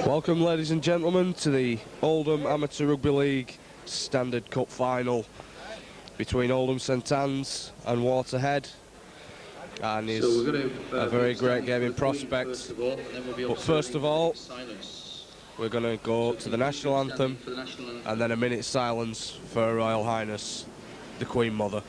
Welcome, ladies and gentlemen, to the Oldham Amateur Rugby League Standard Cup final between Oldham St Anne's and Waterhead. And it's a very great game in prospect. But first of all, we're going to go to the national anthem and then a minute's silence for Her Royal Highness, the Queen Mother.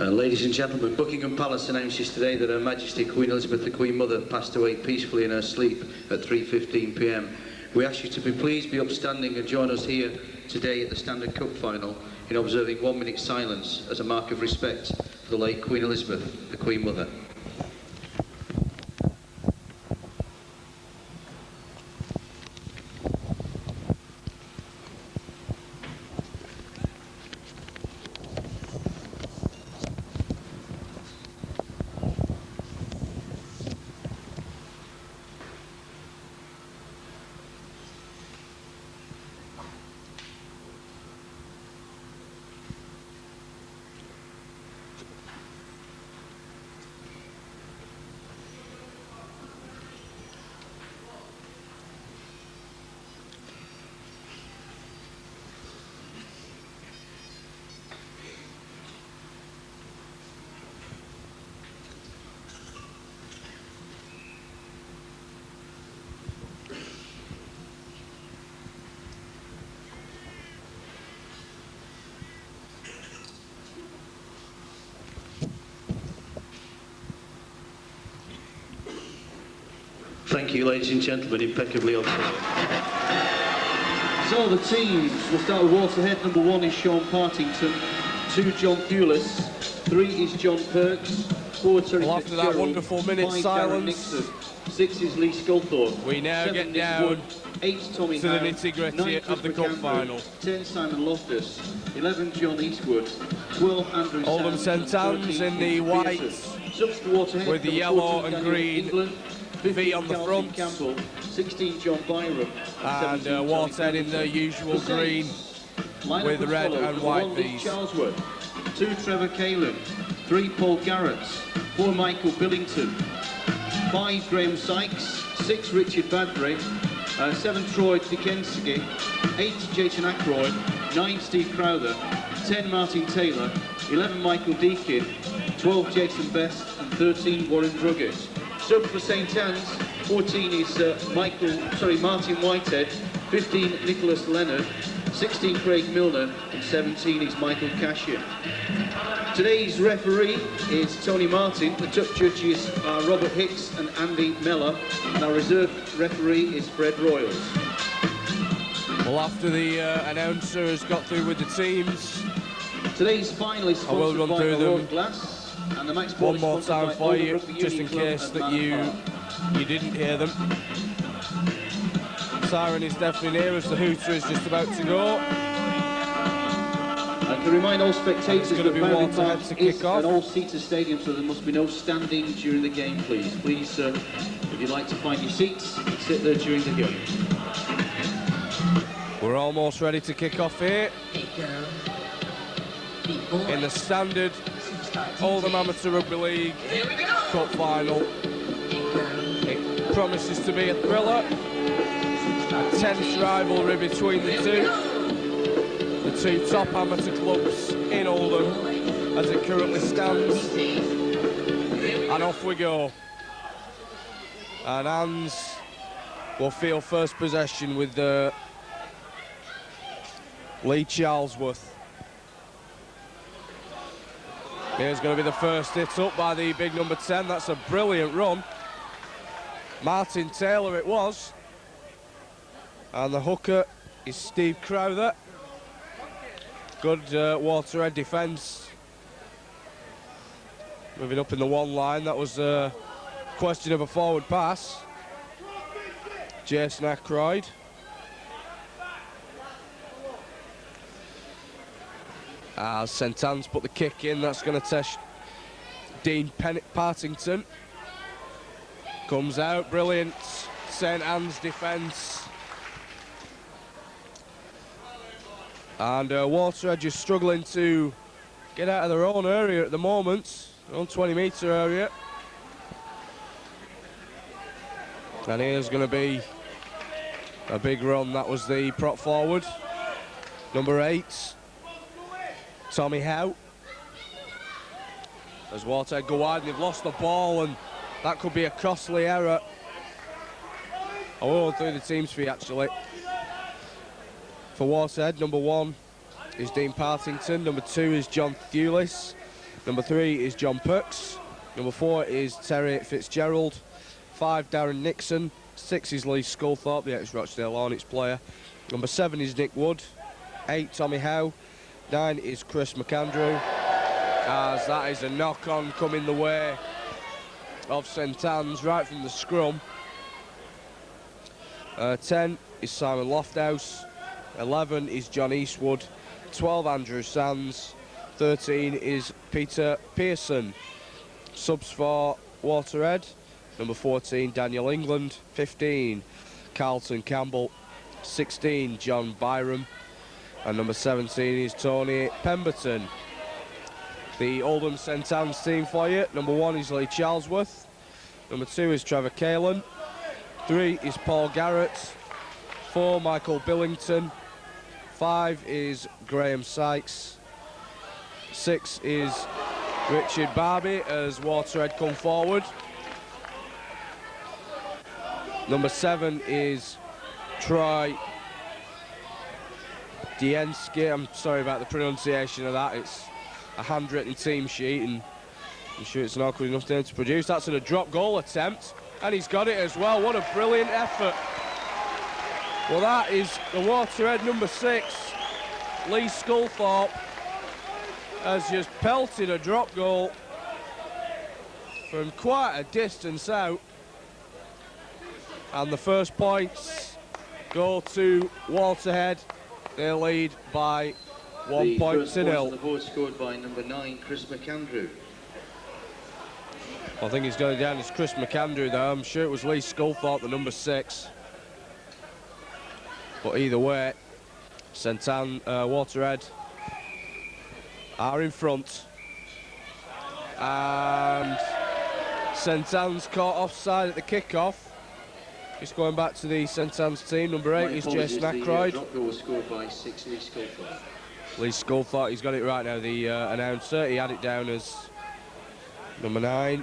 Ladies and gentlemen, Buckingham Palace announces today that Her Majesty Queen Elizabeth the Queen Mother passed away peacefully in her sleep at 3:15 p.m. We ask you to be pleased, be upstanding and join us here today at the Standard Cup final in observing 1 minute silence as a mark of respect for the late Queen Elizabeth, the Queen Mother. Thank you, ladies and gentlemen, impeccably observed. So the teams, we'll start with Waterhead. Number 1 is Sean Partington, 2 John Pulis, 3 is John Perks, 4 Terry Well, after that wonderful minute 5 silence, Nixon, 6 is Lee Sculthorpe, we now 7 get Nick down Wood, 8 Tommy to the Howe, nitty-gritty 9 of the Chris cup McCandrew, final. 10 Simon Loftus, 11 John Eastwood, 12 Andrew Oldham Sands, St Anne's in the white with the yellow and green V on the front, Campbell, 16 John Byram, and Waterhead in the usual green with the red and white V's. Charlesworth, 2 Trevor Kalen, 3 Paul Garrett, 4 Michael Billington, 5 Graham Sykes, 6 Richard Badbury, 7 Troy Dikensky, 8 Jason Ackroyd, 9 Steve Crowther, 10 Martin Taylor, 11 Michael Deakin, 12 Jason Best and 13 Warren Druggers. Sub for St Anne's, 14 is Martin Whitehead, 15 Nicholas Leonard, 16 Craig Milner and 17 is Michael Cashion. Today's referee is Tony Martin, the top judges are Robert Hicks and Andy Mellor, and our reserve referee is Fred Royals. Well, after the announcer has got through with the teams, today's final is sponsored run by through them Glass. And the Max one more time for you, just in case that you didn't hear them. Siren is definitely near us, the hooter is just about to go. And to remind all spectators that Boundary Park is an all-seater stadium, so there must be no standing during the game, please. Please, if you'd like to find your seats, sit there during the game. We're almost ready to kick off here in the standard Oldham Amateur Rugby League Cup final. It promises to be a thriller, a tense rivalry between the two top amateur clubs in Oldham as it currently stands. And off we go. And Anne's will feel first possession with Lee Charlesworth. Here's going to be the first hit up by the big number 10. That's a brilliant run. Martin Taylor it was. And the hooker is Steve Crowther. Good Waterhead defence. Moving up in the one line. That was a question of a forward pass. Jason Ackroyd. As St Anne's put the kick in, that's going to test Dean Partington. Comes out, brilliant St Anne's defence. And Waterhead just struggling to get out of their own area at the moment, their own 20-metre area. And here's going to be a big run. That was the prop forward, number 8, Tommy Howe. As Waterhead go wide, and they've lost the ball, and that could be a costly error. I will run through the teams for you, actually. For Waterhead, number 1 is Dean Partington, number 2 is John Thewlis, number 3 is John Perks, number 4 is Terry Fitzgerald, 5 Darren Nixon, 6 is Lee Sculthorpe, the ex-Rochdale Hornets player, number 7 is Nick Wood, 8 Tommy Howe, 9 is Chris McAndrew, as that is a knock-on coming the way of St Anne's right from the scrum. 10 is Simon Lofthouse, 11 is John Eastwood, 12 Andrew Sands, 13 is Peter Pearson. Subs for Waterhead, number 14 Daniel England, 15 Carlton Campbell, 16 John Byram, and number 17 is Tony Pemberton. The Oldham St Anne's team for you, number 1 is Lee Charlesworth, number 2 is Trevor Kalen, 3 is Paul Garrett, 4 Michael Billington, 5 is Graham Sykes, 6 is Richard Barbie as Waterhead come forward. Number 7 is Troy Diensky. I'm sorry about the pronunciation of that. It's a handwritten team sheet, and I'm sure it's an awkward enough name to produce. That's in a drop goal attempt, and he's got it as well. What a brilliant effort. Well, that is the Waterhead number 6, Lee Sculthorpe, has just pelted a drop goal from quite a distance out. And the first points go to Waterhead. They lead by 1 point to 0. The board scored by number 9, Chris McAndrew. I think he's going down as Chris McAndrew, though. I'm sure it was Lee Sculthorpe, the number 6. But either way, St Anne, Waterhead are in front. And St Anne's caught offside at the kick-off. Just going back to the St Anne's team, number 8 is Jason Ackroyd. The drop goal was scored by 6, Lee Sculthorpe. Lee Sculthorpe, he's got it right now, the announcer. He had it down as number 9.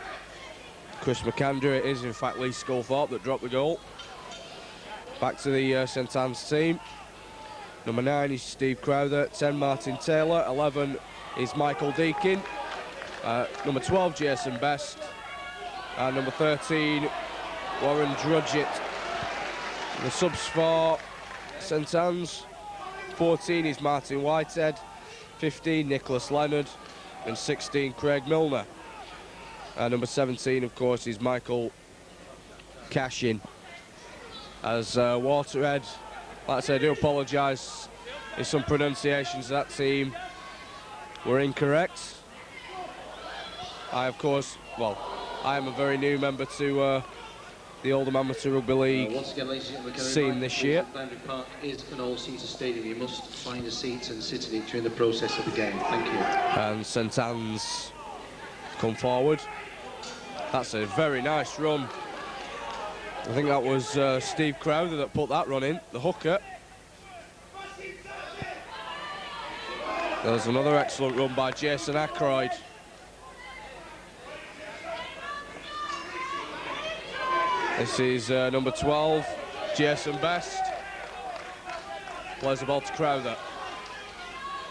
Chris McAndrew, it is in fact Lee Sculthorpe that dropped the goal. Back to the St Anne's team. Number 9 is Steve Crowther, 10 Martin Taylor, 11 is Michael Deakin, number 12 Jason Best, and number 13 Warren Drudgett. The subs for St Anne's, 14 is Martin Whitehead, 15 Nicholas Leonard, and 16 Craig Milner. Number 17, of course, is Michael Cashin. As Waterhead, like I say, I do apologise if some pronunciations of that team were incorrect. I, of course, well, I am a very new member to the Oldham Amateur Rugby League once again, ladies and gentlemen, scene this year. Boundary Park is an all-seater stadium. You must find a seat and sit in it during the process of the game. Thank you. And St Anne's come forward. That's a very nice run. I think that was Steve Crowther that put that run in, the hooker. There's another excellent run by Jason Ackroyd. This is number 12, Jason Best. Plays the ball to Crowther.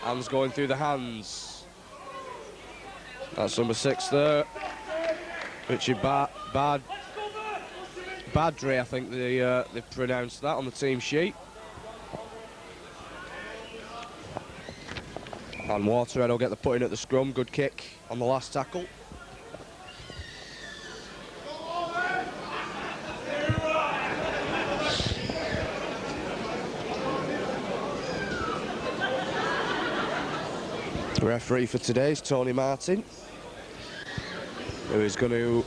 Hands going through the hands. That's number 6 there. Richard Badri, I think they pronounced that on the team sheet. And Waterhead will get the put-in at the scrum. Good kick on the last tackle. The referee for today is Tony Martin, who is going to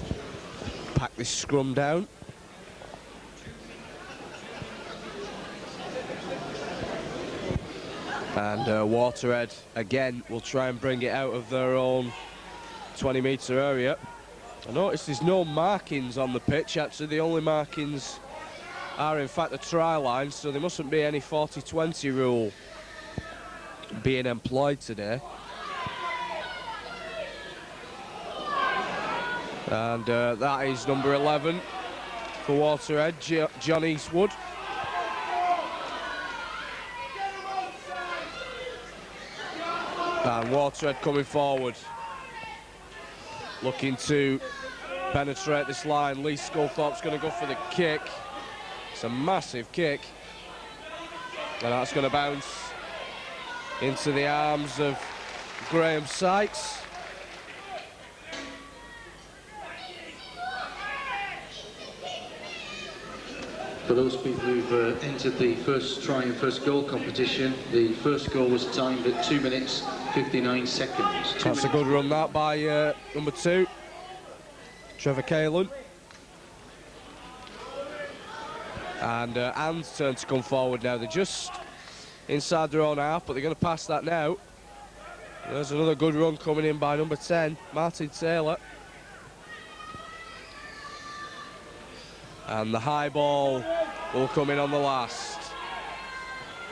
pack this scrum down. And Waterhead, again, will try and bring it out of their own 20-metre area. I noticed there's no markings on the pitch. Actually, the only markings are, in fact, the try line, so there mustn't be any 40-20 rule being employed today. And that is number 11 for Waterhead, John Eastwood. And Waterhead coming forward, looking to penetrate this line. Lee Sculthorpe's going to go for the kick. It's a massive kick. And that's going to bounce into the arms of Graham Sykes. For those people who've entered the first try and first goal competition, the first goal was timed at 2 minutes 59 seconds. That's a good run that by number 2, Trevor Caelan. And Ann's turn to come forward now. They're just inside their own half, but they're going to pass that now. There's another good run coming in by number 10, Martin Taylor. And the high ball will come in on the last.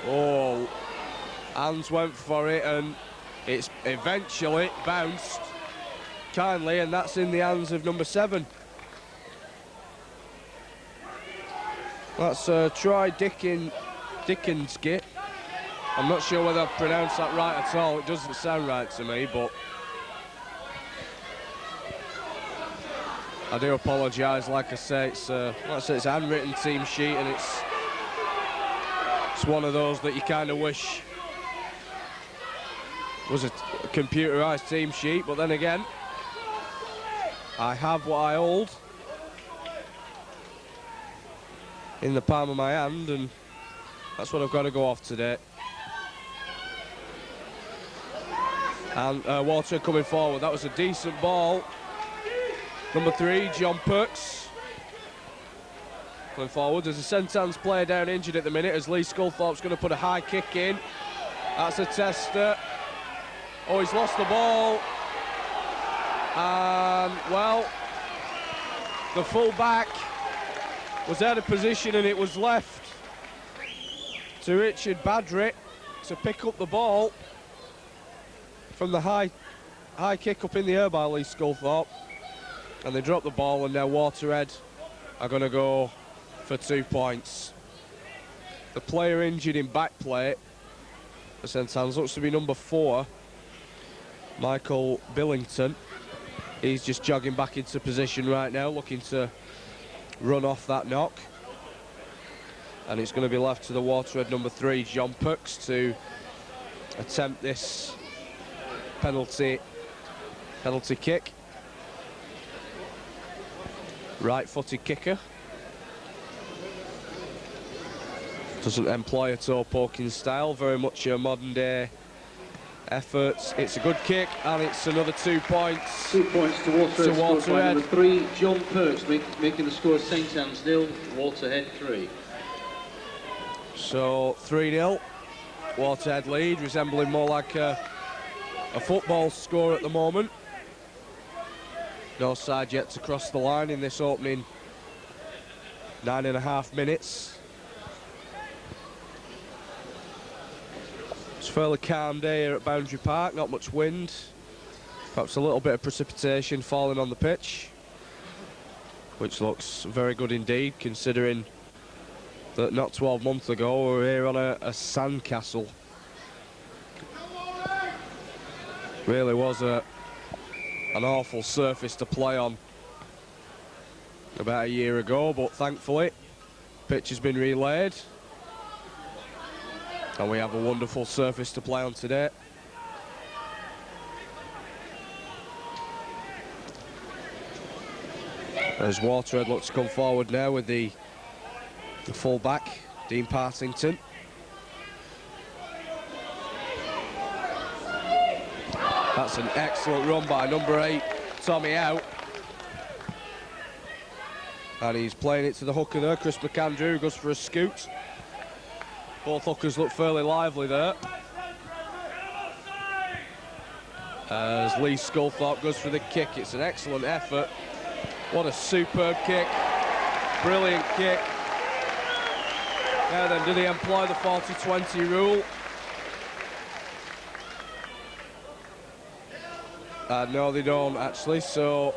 Oh, Hans went for it and it's eventually bounced kindly, and that's in the hands of number 7. That's Troy Dickinskit. I'm not sure whether I've pronounced that right at all. It doesn't sound right to me, but I do apologise. Like I say, it's a handwritten team sheet, and it's one of those that you kind of wish was a computerised team sheet. But then again, I have what I hold in the palm of my hand, and that's what I've got to go off today. And Walter coming forward. That was a decent ball. Number 3, John Perks. Going forward. There's a Sentans player down injured at the minute, as Lee Sculthorpe's going to put a high kick in. That's a tester. Oh, he's lost the ball. And, well, the full-back was out of position, and it was left to Richard Badry to pick up the ball from the high kick up in the air by Lee Sculthorpe. And they drop the ball, and now Waterhead are going to go for 2 points. The player injured in back plate for St Anne's looks to be number 4, Michael Billington. He's just jogging back into position right now, looking to run off that knock. And it's going to be left to the Waterhead number 3, John Perks, to attempt this penalty kick. Right-footed kicker. Doesn't employ a toe poking style, very much a modern day effort. It's a good kick, and it's another 2 points. 2 points to Waterhead. Number 3, John Perks, making the score St Anne's 0, Waterhead 3. So 3-0, Waterhead lead, resembling more like a football score at the moment. No side yet to cross the line in this opening 9.5 minutes. It's a fairly calm day here at Boundary Park, not much wind. Perhaps a little bit of precipitation falling on the pitch, which looks very good indeed, considering that not 12 months ago we were here on a sandcastle. Really was an awful surface to play on about a year ago, but thankfully pitch has been relaid and we have a wonderful surface to play on today. As Waterhead looks to come forward now with the full-back, Dean Partington. That's an excellent run by number 8, Tommy Out. And he's playing it to the hooker there, Chris McAndrew, who goes for a scoot. Both hookers look fairly lively there. As Lee Sculthorpe goes for the kick, it's an excellent effort. What a superb kick, brilliant kick. Now then, do they employ the 40-20 rule? No, they don't actually, so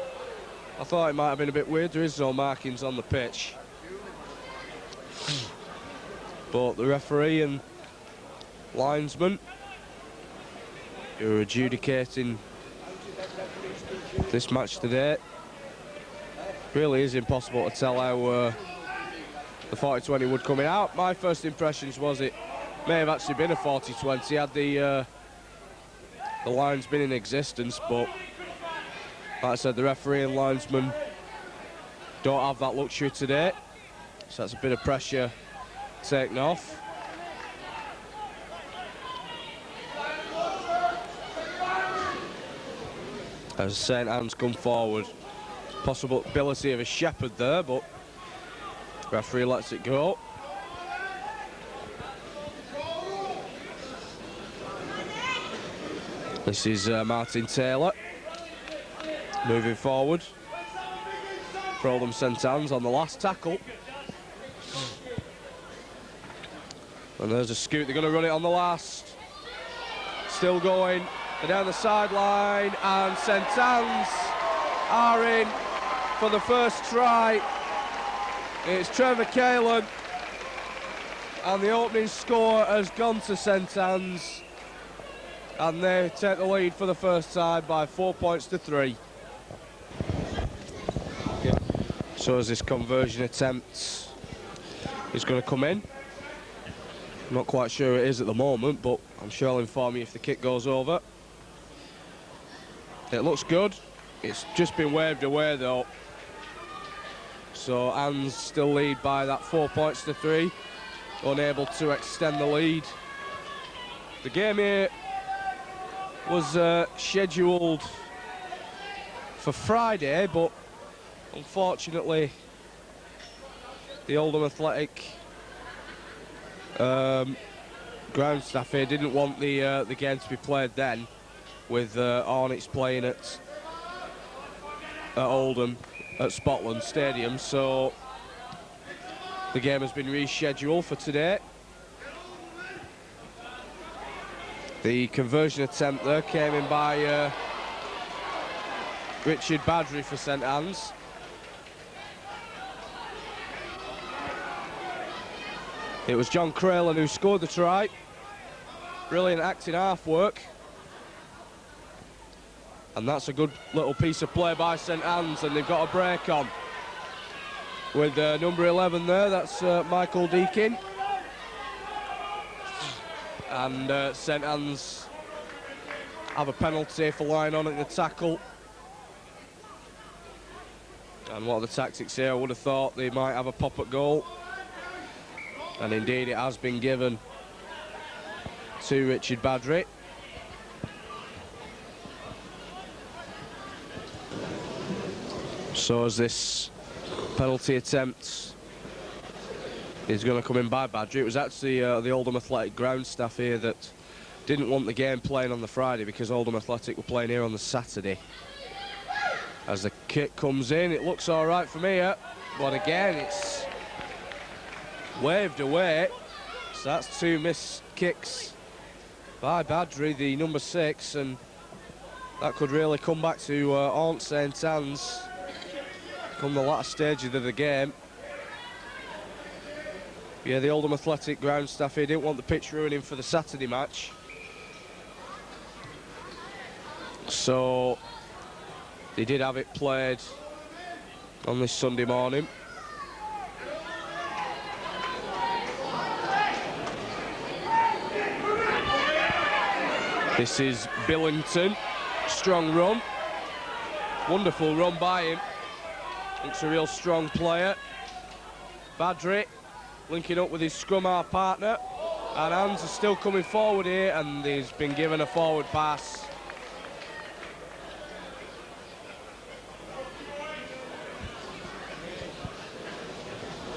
I thought it might have been a bit weird. There is no markings on the pitch. But the referee and linesman who are adjudicating this match today, really is impossible to tell how the 40-20 would come in. Out. My first impressions was it may have actually been a 40-20 had the lines been in existence, but like I said, the referee and linesman don't have that luxury today, so that's a bit of pressure taken off. As St Anne's come forward, possibility of a shepherd there, but referee lets it go. This is Martin Taylor moving forward for Oldham St Anne's on the last tackle. And there's a scoot, they're going to run it on the last. Still going, they're down the sideline, and St Anne's are in for the first try. It's Trevor Caelan, and the opening score has gone to St Anne's, and they take the lead for the first time by 4 points to 3. So as this conversion attempt is going to come in, I'm not quite sure it is at the moment, but I'm sure I'll inform you if the kick goes over. It looks good. It's just been waved away though. So Anne's still lead by that 4 points to 3, unable to extend the lead. The game here was scheduled for Friday, but unfortunately the Oldham Athletic ground staff here didn't want the game to be played then, with Hornets playing at Oldham at Spotland Stadium, so the game has been rescheduled for today. The conversion attempt there came in by Richard Badry for St Anne's. It was John Craylan who scored the try. Brilliant acting half work. And that's a good little piece of play by St Anne's, and they've got a break on. With number 11 there, that's Michael Deakin. And St Anne's have a penalty for lying on at the tackle. And what are the tactics here? I would have thought they might have a pop at goal. And indeed it has been given to Richard Badry. So as this penalty attempt is going to come in by Badry, it was actually the Oldham Athletic ground staff here that didn't want the game playing on the Friday because Oldham Athletic were playing here on the Saturday. As the kick comes in, it looks all right from here, but again it's waved away. So that's 2 missed kicks by Badry, the number 6, and that could really come back to haunt St Anne's come the latter stages of the game. Yeah, the Oldham Athletic ground staff here didn't want the pitch ruining for the Saturday match, so they did have it played on this Sunday morning. This is Billington, strong run, wonderful run by him. Looks a real strong player. Badri linking up with his scrum half partner. And Hans is still coming forward here, and he's been given a forward pass.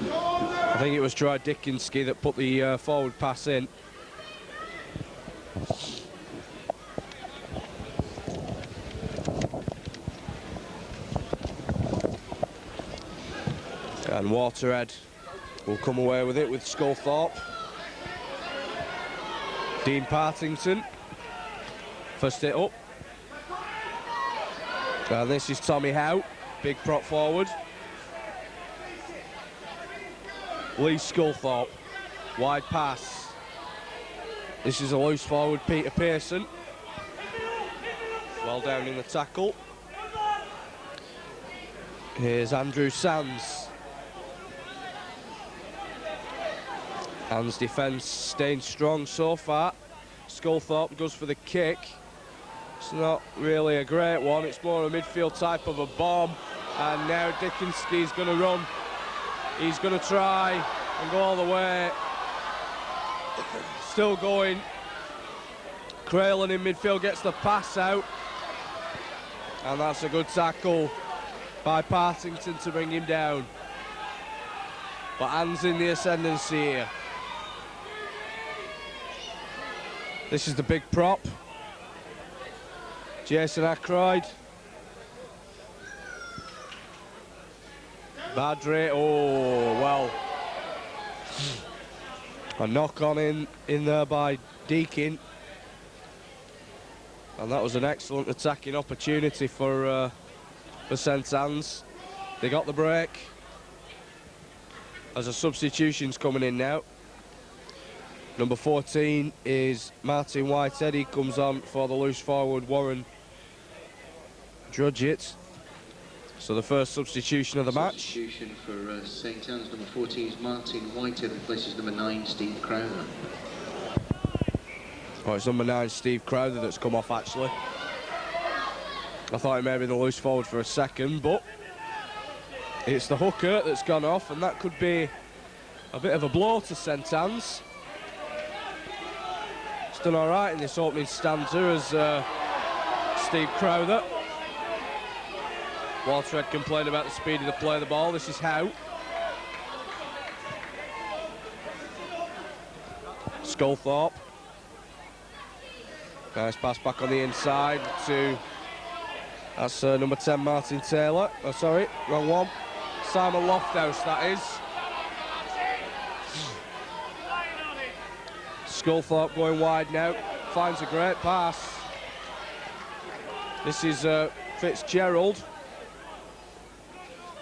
I think it was Troy Dickinski that put the forward pass in. And Waterhead will come away with it with Sculthorpe. Dean Partington, first it up. And this is Tommy Howe, big prop forward. Lee Sculthorpe, wide pass. This is a loose forward, Peter Pearson. Well down in the tackle. Here's Andrew Sands. Hans' defence staying strong so far. Sculthorpe goes for the kick. It's not really a great one, it's more a midfield type of a bomb. And now Dickinski's going to run. He's going to try and go all the way. Still going. Craylan in midfield gets the pass out. And that's a good tackle by Partington to bring him down. But Hans in the ascendancy here. This is the big prop. Jason Ackroyd. Badri, oh, well. A knock on in there by Deakin. And that was an excellent attacking opportunity for St Anne's. They got the break. As a substitution's coming in now. Number 14 is Martin Whitehead. He comes on for the loose forward Warren Drudgett. So the first substitution of the match. Substitution for St Anne's, number 14 is Martin Whitehead, replaces number 9, Steve Crowther. Oh, it's number 9, Steve Crowther, that's come off actually. I thought it may be the loose forward for a second, but it's the hooker that's gone off, and that could be a bit of a blow to St Anne's. It's done all right in this opening stanza as Steve Crowther. Waterhead complained about the speed of the play of the ball. This is Howe. Sculthorpe. Nice pass back on the inside to, that's number 10, Martin Taylor. Oh, sorry, wrong one. Simon Lofthouse, that is. Sculthorpe going wide now. Finds a great pass. This is Fitzgerald.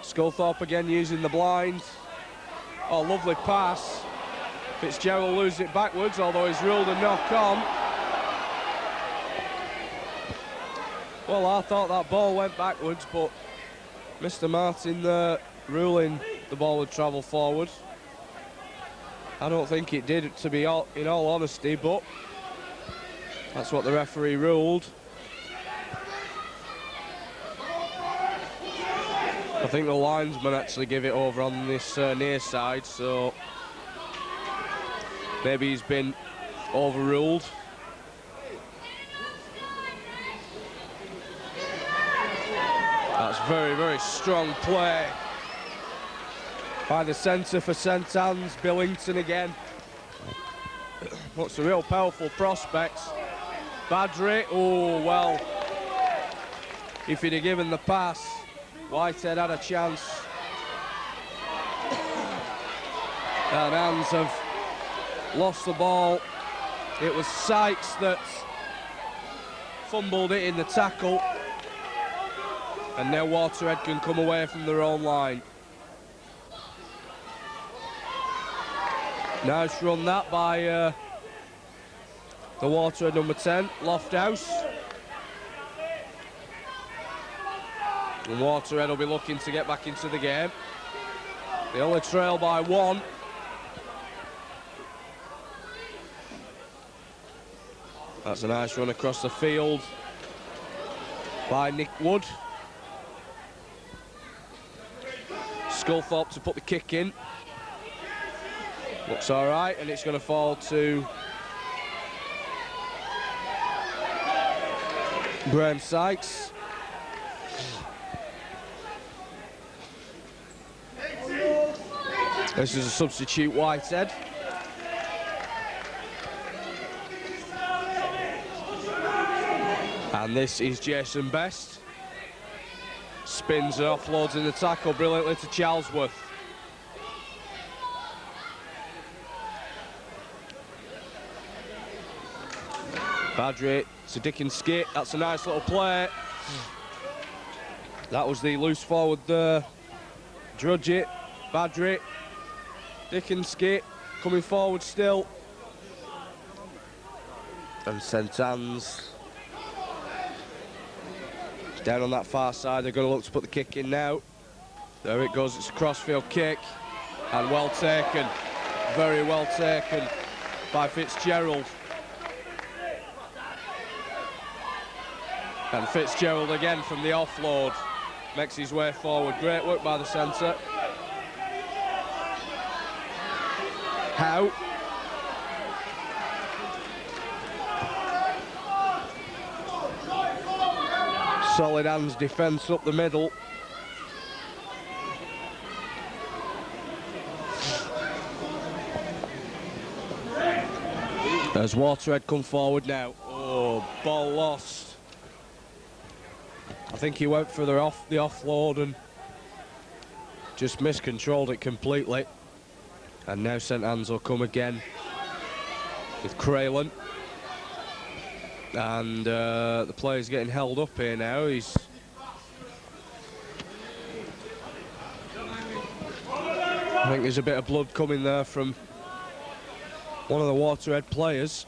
Sculthorpe again using the blind. Oh, lovely pass. Fitzgerald loses it backwards, although he's ruled a knock on. Well, I thought that ball went backwards, but Mr. Martin ruling the ball would travel forward. I don't think it did, to be in all honesty, but that's what the referee ruled. I think the linesman actually give it over on this near side, so maybe he's been overruled. That's very, very strong play by the centre for St Anne's, Billington again. Looks a real powerful prospect. Badri, oh well, if he'd have given the pass, Whitehead had a chance. And Hans have lost the ball. It was Sykes that fumbled it in the tackle. And now Waterhead can come away from their own line. Nice run that by the Waterhead number 10, Lofthouse. And Waterhead will be looking to get back into the game. They only trail by 1. That's a nice run across the field by Nick Wood. Sculthorpe to put the kick in. Looks all right, and it's going to fall to Graham Sykes. This is a substitute Whitehead. And this is Jason Best. Spins and offloads in the tackle brilliantly to Charlesworth. Badri to Dickens skit. That's a nice little play. That was the loose forward there. Drudge it. Badri. Dickens skit. Coming forward still. And St Anne's down on that far side. They're going to look to put the kick in now. There it goes. It's a crossfield kick. And well taken. Very well taken by Fitzgerald. And Fitzgerald again from the offload. Makes his way forward. Great work by the centre. Howe. Solid hands defence up the middle. As Waterhead come forward now. Oh, ball lost. I think he went for the offload and just miscontrolled it completely. And now St Anne's will come again with Craylan. And the player's getting held up here now. I think there's a bit of blood coming there from one of the Waterhead players.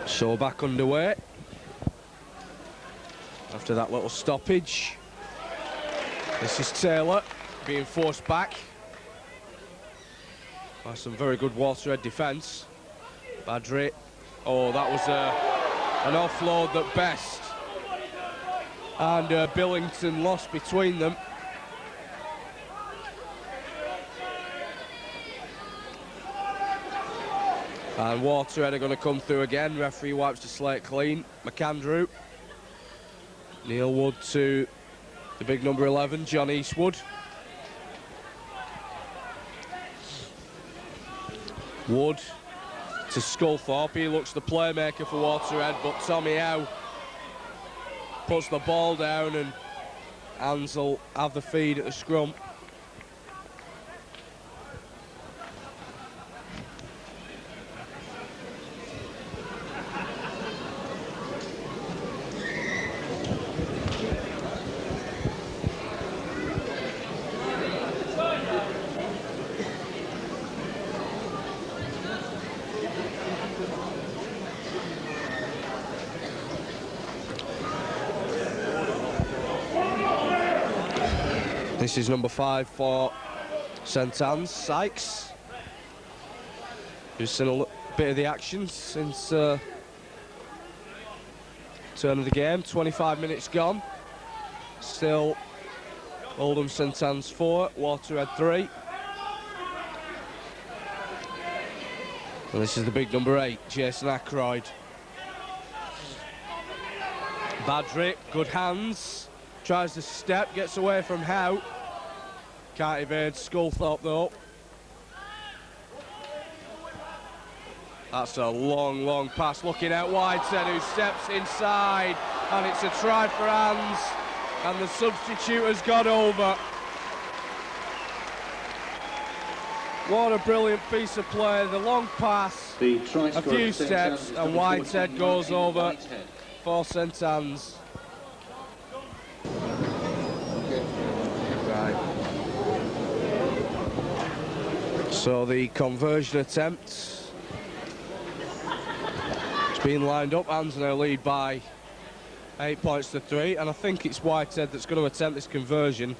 So back underway after that little stoppage. This is Taylor being forced back by some very good Waterhead defence. Badri. Oh, that was an offload that Best and Billington lost between them. And Waterhead are going to come through again. Referee wipes the slate clean. McAndrew. Neil Wood to the big number 11, John Eastwood. Wood to Sculthorpe. He looks the playmaker for Waterhead, but Tommy Howe puts the ball down and Ansel have the feed at the scrum. This is number 5 for St Anne's, Sykes. Who's seen a bit of the action since turn of the game. 25 minutes gone. Still Oldham St Anne's 4, Waterhead 3. And this is the big number 8, Jason Ackroyd. Badri, good hands. Tries to step, gets away from Howe. Can't evade Sculthorpe though. That's a long, long pass. Looking out Whitehead, who steps inside. And it's a try for Anns. And the substitute has got over. What a brilliant piece of play. The long pass, a few steps, and Whitehead goes over for St Anne's. So the conversion attempt, it's been lined up. Anns now lead by 8 points to 3, and I think it's Whitehead that's going to attempt this conversion.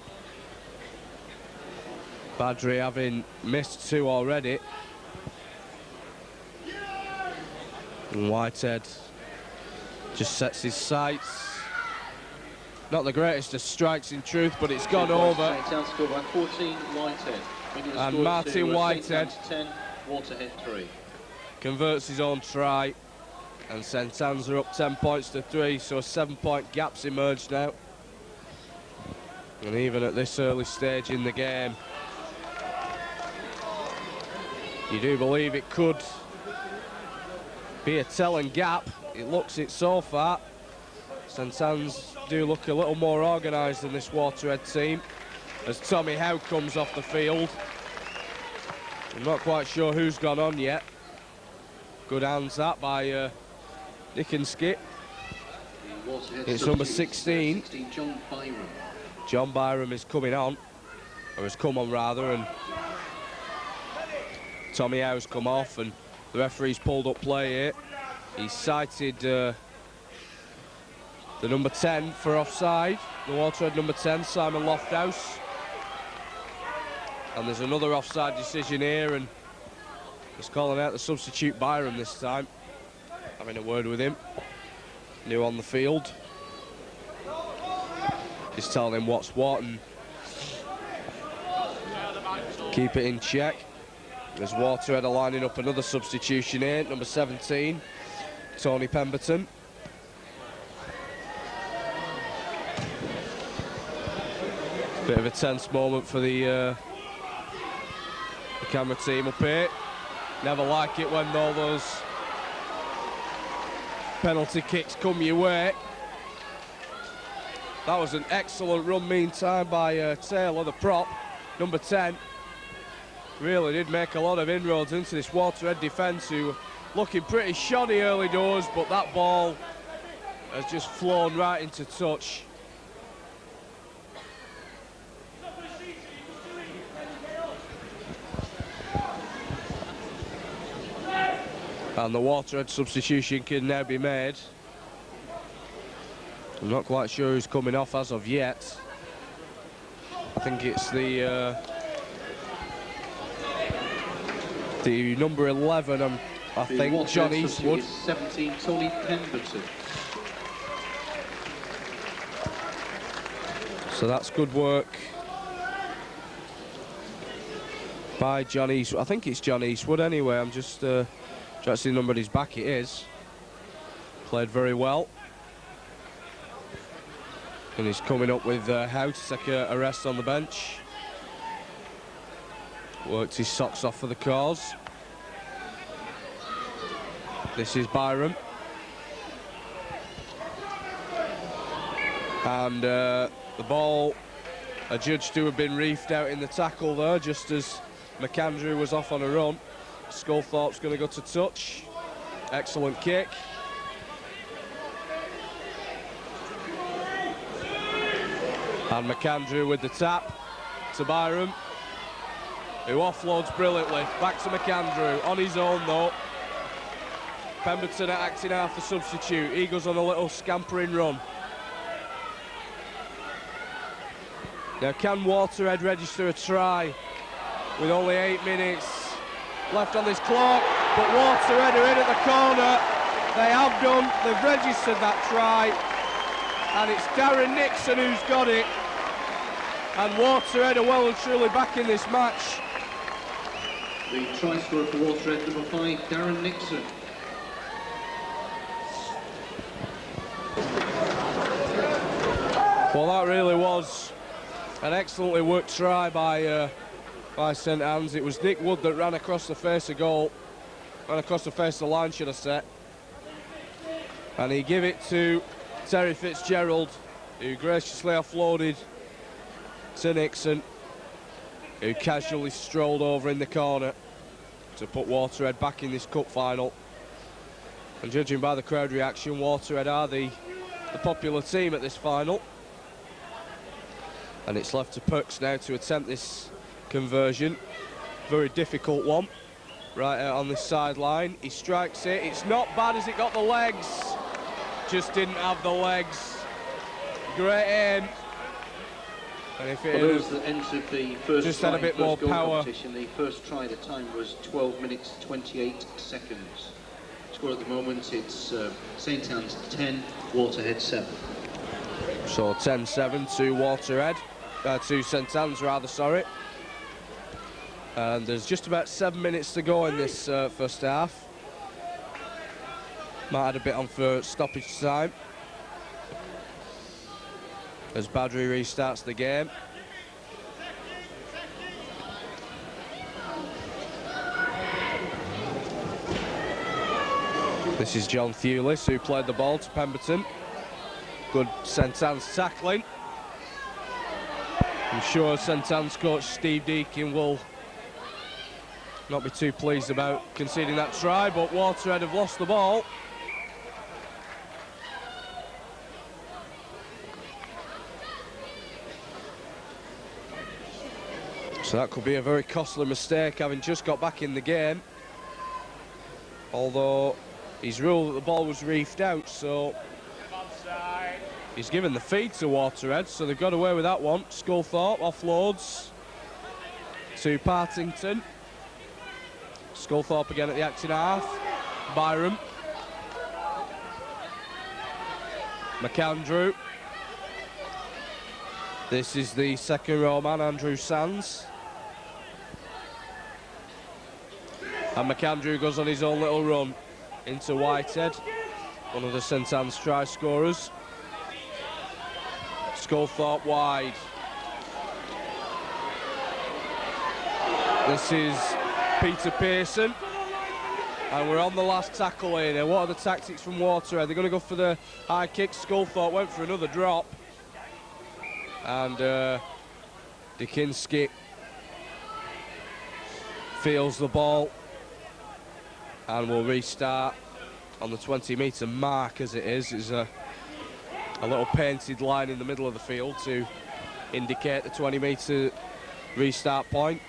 Badri having missed 2 already. And Whitehead just sets his sights. Not the greatest of strikes in truth, but it's gone over. Scored by 14, Whitehead. And Martin Whitehead 10, Waterhead 3. converts his own try, and St Anne's are up 10 points to 3, so a 7-point gap's emerged now. And even at this early stage in the game, you do believe it could be a telling gap. It looks it so far. St Anne's do look a little more organised than this Waterhead team, as Tommy Howe comes off the field. I'm not quite sure who's gone on yet. Good hands that by Dickinski. It's number 16. John Byram. John Byram is coming on, or has come on rather, and Tommy Howe's come off, and the referee's pulled up play here. He's cited the number 10 for offside, the Waterhead number 10, Simon Lofthouse. And there's another offside decision here, and he's calling out the substitute Byram this time, having a word with him, new on the field. He's telling him what's what and keep it in check. As Waterhead are lining up another substitution here, number 17, Tony Pemberton. Bit of a tense moment for the camera team up here. Never like it when all those penalty kicks come your way. That was an excellent run meantime by Taylor, the prop, number 10. Really did make a lot of inroads into this Waterhead defence, who were looking pretty shoddy early doors, but that ball has just flown right into touch. And the Waterhead substitution can now be made. I'm not quite sure who's coming off as of yet. I think it's the number 11, I think, John Eastwood. 17, Tony Pemberton. So that's good work by John Eastwood. I think it's John Eastwood anyway. I'm just trying to see the number on his back. It is. Played very well. And he's coming up with Howe to take a rest on the bench. Worked his socks off for the cause. This is Byram. And the ball adjudged to have been reefed out in the tackle there, just as McAndrew was off on a run. Sculthorpe's going to go to touch. Excellent kick. And McAndrew with the tap to Byram, who offloads brilliantly. Back to McAndrew, on his own though. Pemberton acting half the substitute. He goes on a little scampering run. Now, can Waterhead register a try with only 8 minutes left on this clock? But Waterhead are in at the corner. They have done. They've registered that try. And it's Darren Nixon who's got it. And Waterhead are well and truly back in this match. The try scorer for Waterhead, number 5, Darren Nixon. Well, that really was an excellently worked try by St Anne's. It was Nick Wood that ran across the face of goal, ran across the face of the line, should I say. And he gave it to Terry Fitzgerald, who graciously offloaded to Nixon, who casually strolled over in the corner to put Waterhead back in this cup final. And judging by the crowd reaction, Waterhead are the popular team at this final. And it's left to Perks now to attempt this conversion. Very difficult one, right out on this sideline. He strikes it. It's not bad as it got the legs. Just didn't have the legs. Great aim. And if For it those had that entered the first just had a bit more goal power. competition, the first try, the time was 12 minutes 28 seconds. Score at the moment, it's St Anne's 10, Waterhead 7. So 10-7 to Waterhead, to St Anne's rather, sorry. And there's just about 7 minutes to go in this first half. Might add a bit on for stoppage time as Badri restarts the game. This is John Thewlis, who played the ball to Pemberton. Good St Anne's tackling. I'm sure St Anne's coach Steve Deakin will not be too pleased about conceding that try, but Waterhead have lost the ball. So that could be a very costly mistake, having just got back in the game. Although he's ruled that the ball was reefed out, so he's given the feed to Waterhead, so they've got away with that one. Sculthorpe offloads to Partington. Sculthorpe again at the acting half. Byram. McAndrew. This is the second row man, Andrew Sands. And McAndrew goes on his own little run into Whitehead, one of the St Anne's try scorers. Sculthorpe wide. This is Peter Pearson. And we're on the last tackle here. What are the tactics from Waterhead? They're going to go for the high kick. Sculthorpe went for another drop. And Dikinski feels the ball and will restart on the 20-metre mark, as it is. It's a little painted line in the middle of the field to indicate the 20-metre restart point.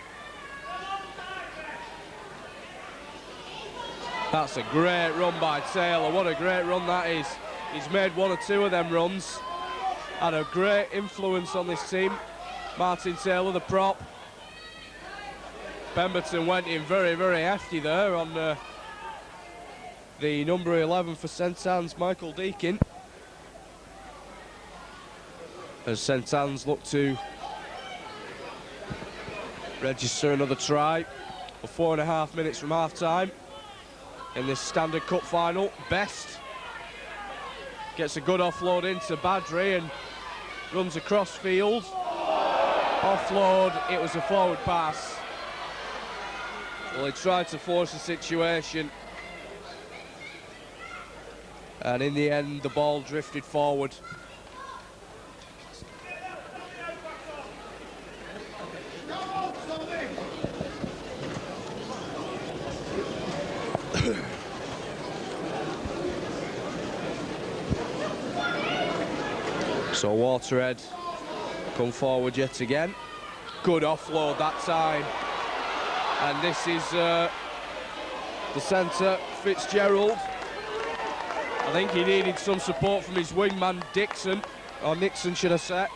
That's a great run by Taylor. What a great run that is. He's made one or two of them runs. Had a great influence on this team. Martin Taylor, the prop. Pemberton went in very, very hefty there on the number 11 for St Anne's, Michael Deakin. As St Anne's look to register another try for 4.5 minutes from half-time in this Standard Cup final. Best gets a good offload into Badri and runs across field. Offload, it was a forward pass. Well, he tried to force the situation, and in the end the ball drifted forward. So Waterhead come forward yet again. Good offload that time. And this is the centre, Fitzgerald. I think he needed some support from his wingman, Dixon, or Nixon should I say.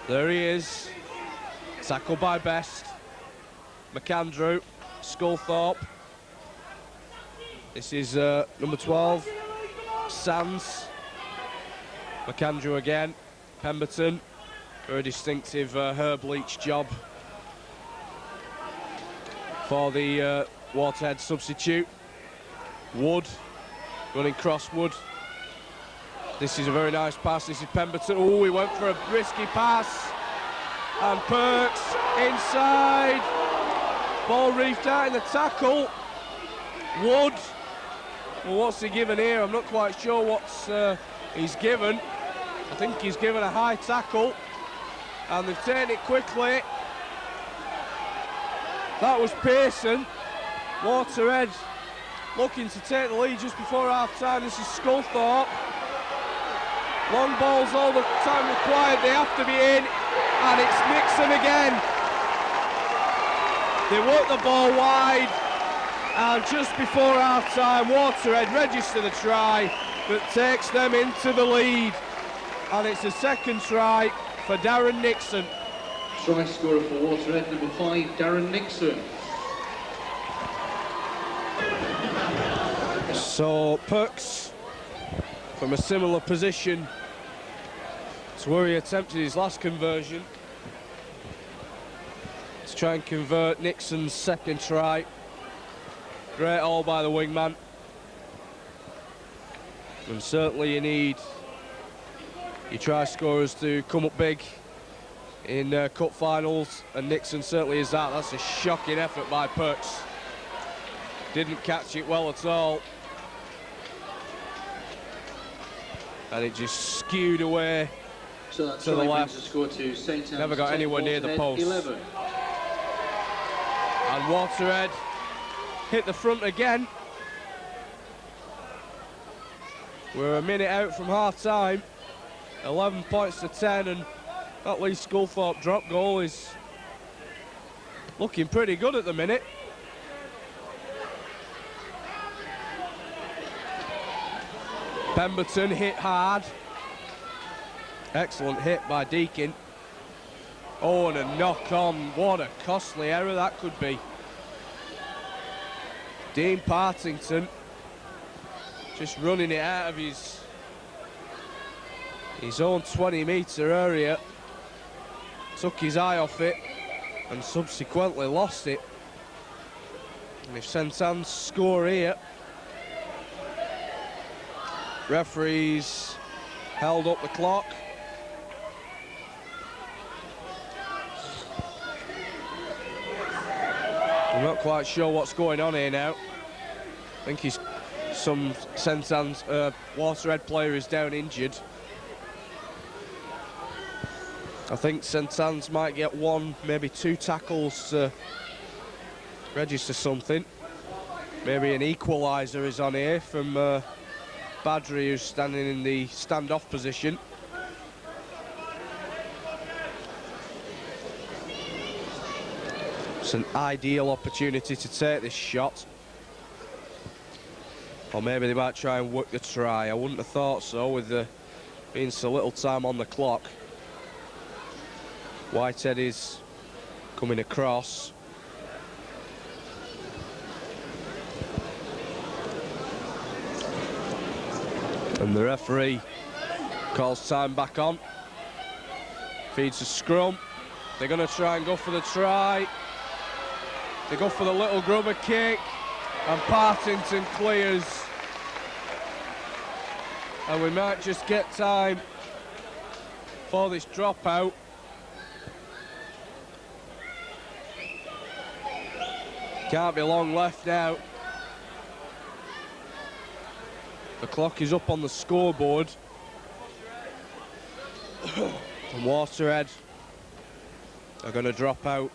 There he is. Tackled by Best. McAndrew, Sculthorpe. This is number 12, Sands. McAndrew again, Pemberton. Very distinctive Herb Leach job for the Waterhead substitute. Wood, running crosswood. This is a very nice pass. This is Pemberton. Oh, he went for a risky pass. And Perks inside. Ball reefed out in the tackle. Wood. Well, what's he given here? I'm not quite sure what's he's given. I think he's given a high tackle. And they've taken it quickly. That was Pearson. Waterhead looking to take the lead just before half-time. This is Sculthorpe. Long balls all the time required. They have to be in. And it's Nixon again. They work the ball wide. And just before half-time, Waterhead register the try that takes them into the lead. And it's a second try for Darren Nixon. Try scorer for Waterhead, number 5, Darren Nixon. So Perks, from a similar position to where he attempted his last conversion, to try and convert Nixon's second try. Great all by the wingman. And certainly you need your try scorers to come up big in cup finals, and Nixon certainly is that. That's a shocking effort by Perks. Didn't catch it well at all. And it just skewed away So that's to the left. Score to St. Never got anywhere near the post. 11. And Waterhead hit the front again. We're a minute out from half time. 11 points to 10, and that Lee Sculthorpe drop goal is looking pretty good at the minute. Pemberton hit hard. Excellent hit by Deakin. Oh, and a knock on. What a costly error that could be. Dean Partington just running it out of his own 20-metre area. Took his eye off it and subsequently lost it. And if St Anne's score here, referees held up the clock. I'm not quite sure what's going on here now. I think some St Anne's Waterhead player is down injured. I think St Anne's might get one, maybe two tackles to register something. Maybe an equaliser is on here from Badri, who's standing in the standoff position. It's an ideal opportunity to take this shot. Or maybe they might try and work the try. I wouldn't have thought so with there being so little time on the clock. Whitehead is coming across. And the referee calls time back on. Feeds a scrum. They're going to try and go for the try. They go for the little grubber kick. And Partington clears. And we might just get time for this dropout. Can't be long left now. The clock is up on the scoreboard. And Waterhead are going to drop out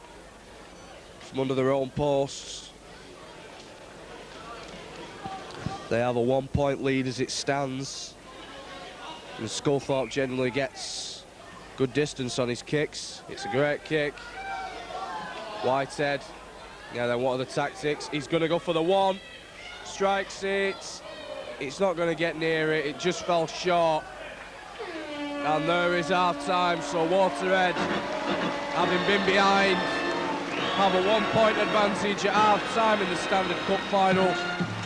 from under their own posts. They have a 1-point lead as it stands. And Sculthorpe generally gets good distance on his kicks. It's a great kick. Whitehead. Yeah, then what are the tactics? He's going to go for the one. Strikes it. It's not going to get near it. It just fell short. And there is half-time. So Waterhead, having been behind, have a 1-point advantage at half-time in the Standard Cup final.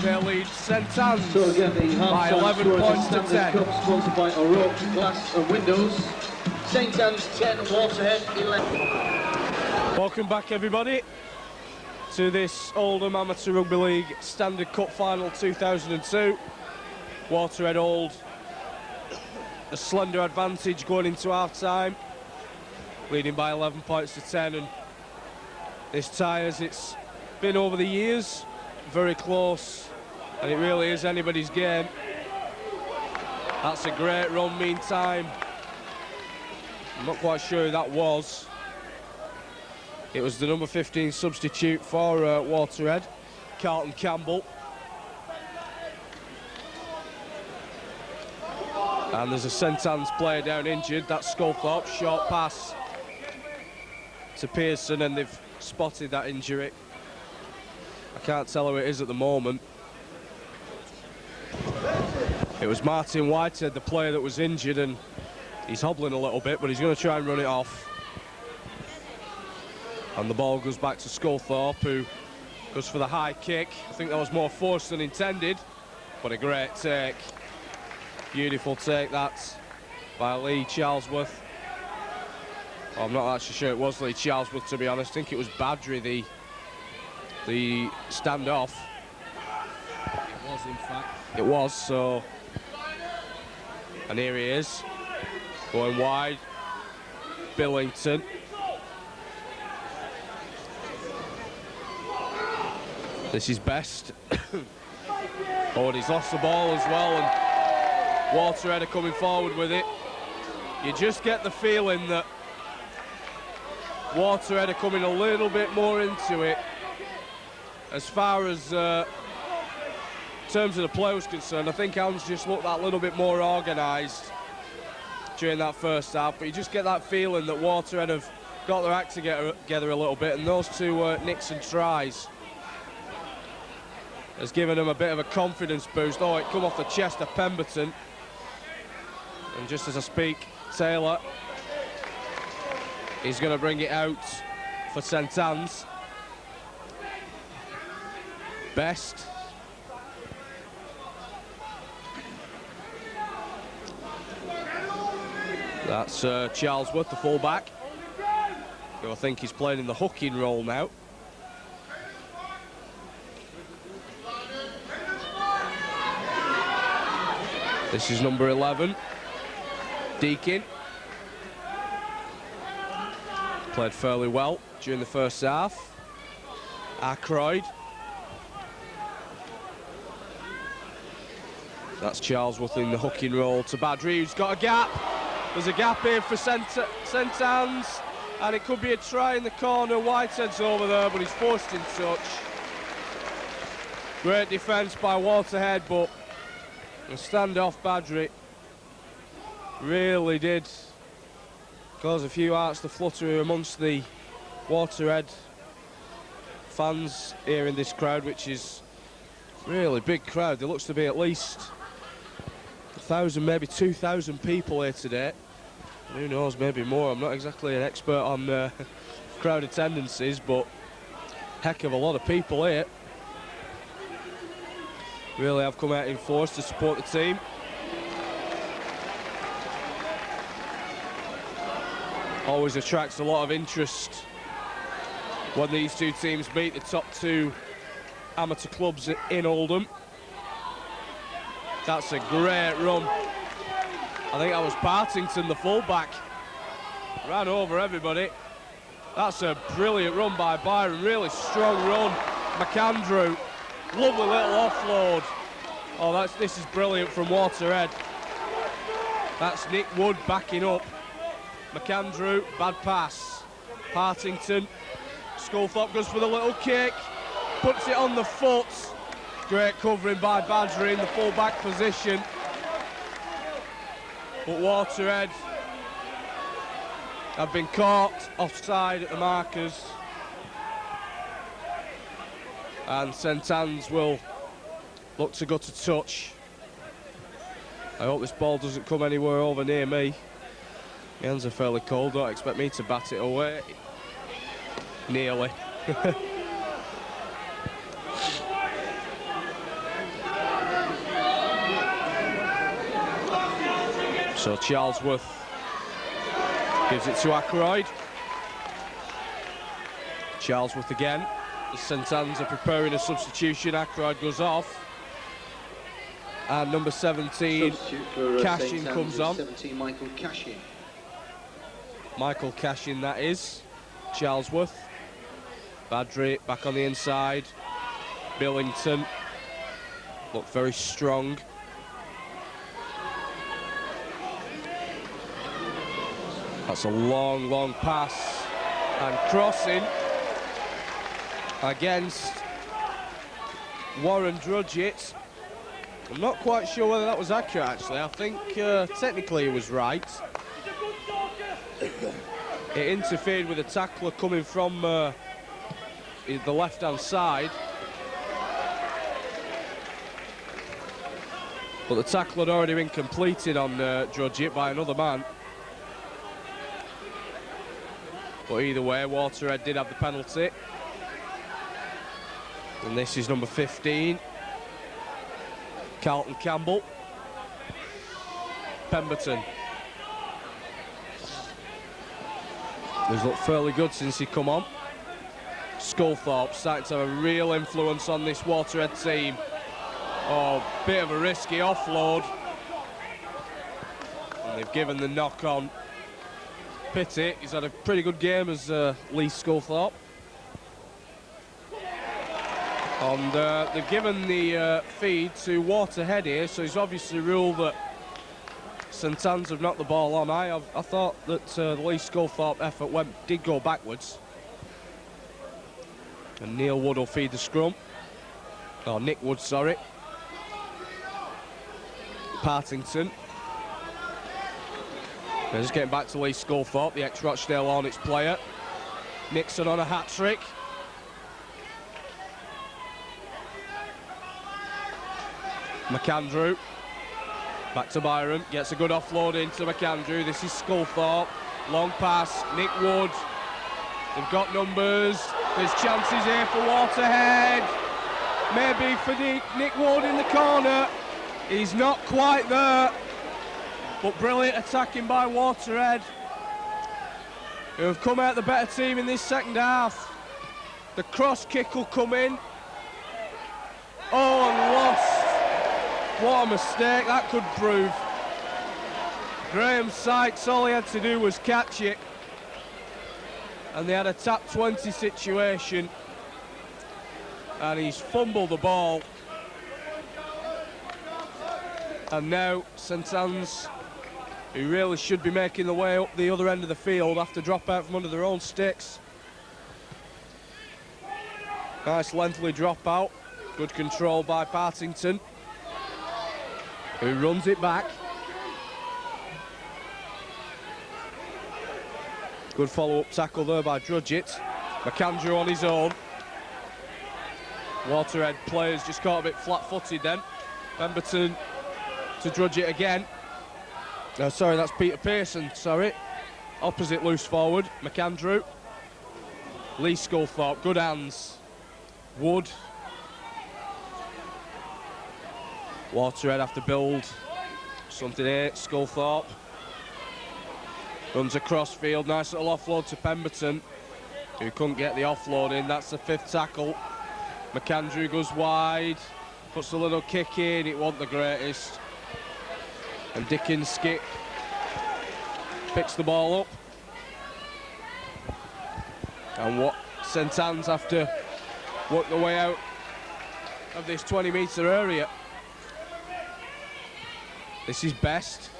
They lead St Anne's So again, the by 11 points to 10. Cup sponsored by O'Rourke Glass and Windows. St Anne's 10, Waterhead 11. Welcome back, everybody, to this Oldham Amateur Rugby League Standard Cup Final 2002. Waterhead hold a slender advantage going into half-time, leading by 11 points to 10, and this tie, as it's been over the years, very close, and it really is anybody's game. That's a great run, meantime. I'm not quite sure who that was. It was the number 15 substitute for Waterhead, Carlton Campbell. And there's a St Anne's player down injured. That's Sculthorpe. Short pass to Pearson, and they've spotted that injury. I can't tell who it is at the moment. It was Martin Whitehead, the player that was injured, and He's hobbling a little bit, but he's going to try and run it off. And the ball goes back to Sculthorpe, who goes for the high kick. I think that was more forced than intended, but a great take. Beautiful take that by Lee Charlesworth. I'm not actually sure it was Lee Charlesworth, to be honest. I think it was Badri, the standoff. It was, in fact. It was, so. And here he is, going wide. Billington. This is Best. Oh, and he's lost the ball as well, and Waterhead are coming forward with it. You just get the feeling that Waterhead are coming a little bit more into it. As far as in terms of the play was concerned, I think Hans just looked that little bit more organised during that first half, but you just get that feeling that Waterhead have got their act together a little bit, and those two Nixon tries has given them a bit of a confidence boost. Oh, it come off the chest of Pemberton. And just as I speak, Taylor is going to bring it out for St Anne's. Best. That's Charlesworth, the full-back, who I think he's playing in the hooking role now. This is number 11, Deakin. Played fairly well during the first half. Ackroyd. That's Charlesworth in the hooking role to Badri, who's got a gap. There's a gap here for St Anne's, and it could be a try in the corner. Whitehead's over there, but he's forced in touch. Great defence by Waterhead, but the standoff Badri really did cause a few hearts to flutter amongst the Waterhead fans here in this crowd, which is really big crowd. There looks to be at least 1,000, maybe 2,000 people here today. Who knows, maybe more. I'm not exactly an expert on crowd attendances, but heck of a lot of people here. Really have come out in force to support the team. Always attracts a lot of interest when these two teams meet, the top two amateur clubs in Oldham. That's a great run. I think that was Partington, the fullback. Ran over everybody. That's a brilliant run by Byron, really strong run. McAndrew. Lovely little offload. Oh, this is brilliant from Waterhead. That's Nick Wood backing up. McAndrew, bad pass. Partington. Sculthorpe goes for the little kick. Puts it on the foot. Great covering by Badri in the full-back position. But Waterhead have been caught offside at the markers. And St Anne's will look to go to touch. I hope this ball doesn't come anywhere over near me. My hands are fairly cold, don't expect me to bat it away. Nearly. So Charlesworth gives it to Ackroyd. Charlesworth again. St Anne's are preparing a substitution. Ackroyd goes off. And number 17, Cashin comes on. 17, Michael Cashin. Michael Cashin, that is. Charlesworth. Badri back on the inside. Billington. Looked very strong. That's a long, long pass. And crossing against Warren Drudgett. I'm not quite sure whether that was accurate, actually. I think technically it was right. It interfered with a tackler coming from the left-hand side. But the tackle had already been completed on Drudgett by another man. But either way, Waterhead did have the penalty. And this is number 15, Carlton Campbell. Pemberton. He's looked fairly good since he come on. Sculthorpe starting to have a real influence on this Waterhead team. Oh, bit of a risky offload. And they've given the knock on Pitty. He's had a pretty good game as Lee Sculthorpe. And they've given the feed to Waterhead here, so he's obviously ruled that St Anne's have knocked the ball on. I thought that the Lee Sculthorpe effort did go backwards. And Neil Wood will feed the scrum. Oh, Nick Wood, sorry. Partington. They're just getting back to Lee Sculthorpe, the ex-Rochdale Hornets player. Nixon on a hat-trick. McAndrew. Back to Byron, gets a good offload into McAndrew. This is Sculthorpe. Long pass, Nick Wood. They've got numbers. There's chances here for Waterhead. Maybe for Nick Wood in the corner. He's not quite there. But brilliant attacking by Waterhead, who have come out the better team in this second half. The cross kick will come in. Oh, and lost. What a mistake that could prove. Graham Sykes, all he had to do was catch it. And they had a tap 20 situation. And he's fumbled the ball. And now St Anne's, who really should be making the way up the other end of the field, have to drop out from under their own sticks. Nice lengthy drop out. Good control by Partington, who runs it back. Good follow-up tackle there by Drudgett. McAndrew on his own. Waterhead players just caught a bit flat-footed then. Pemberton to Drudgett again. Sorry, that's Peter Pearson, sorry. Opposite loose forward, McAndrew. Lee Sculthorpe, good hands. Wood. Waterhead have to build something here. Sculthorpe runs across field, nice little offload to Pemberton, who couldn't get the offload in. That's the 5th tackle. McAndrew goes wide, puts a little kick in, it wasn't the greatest. And Dickens skip picks the ball up. And what St Anne's have to work their way out of this 20-metre area. This is Best.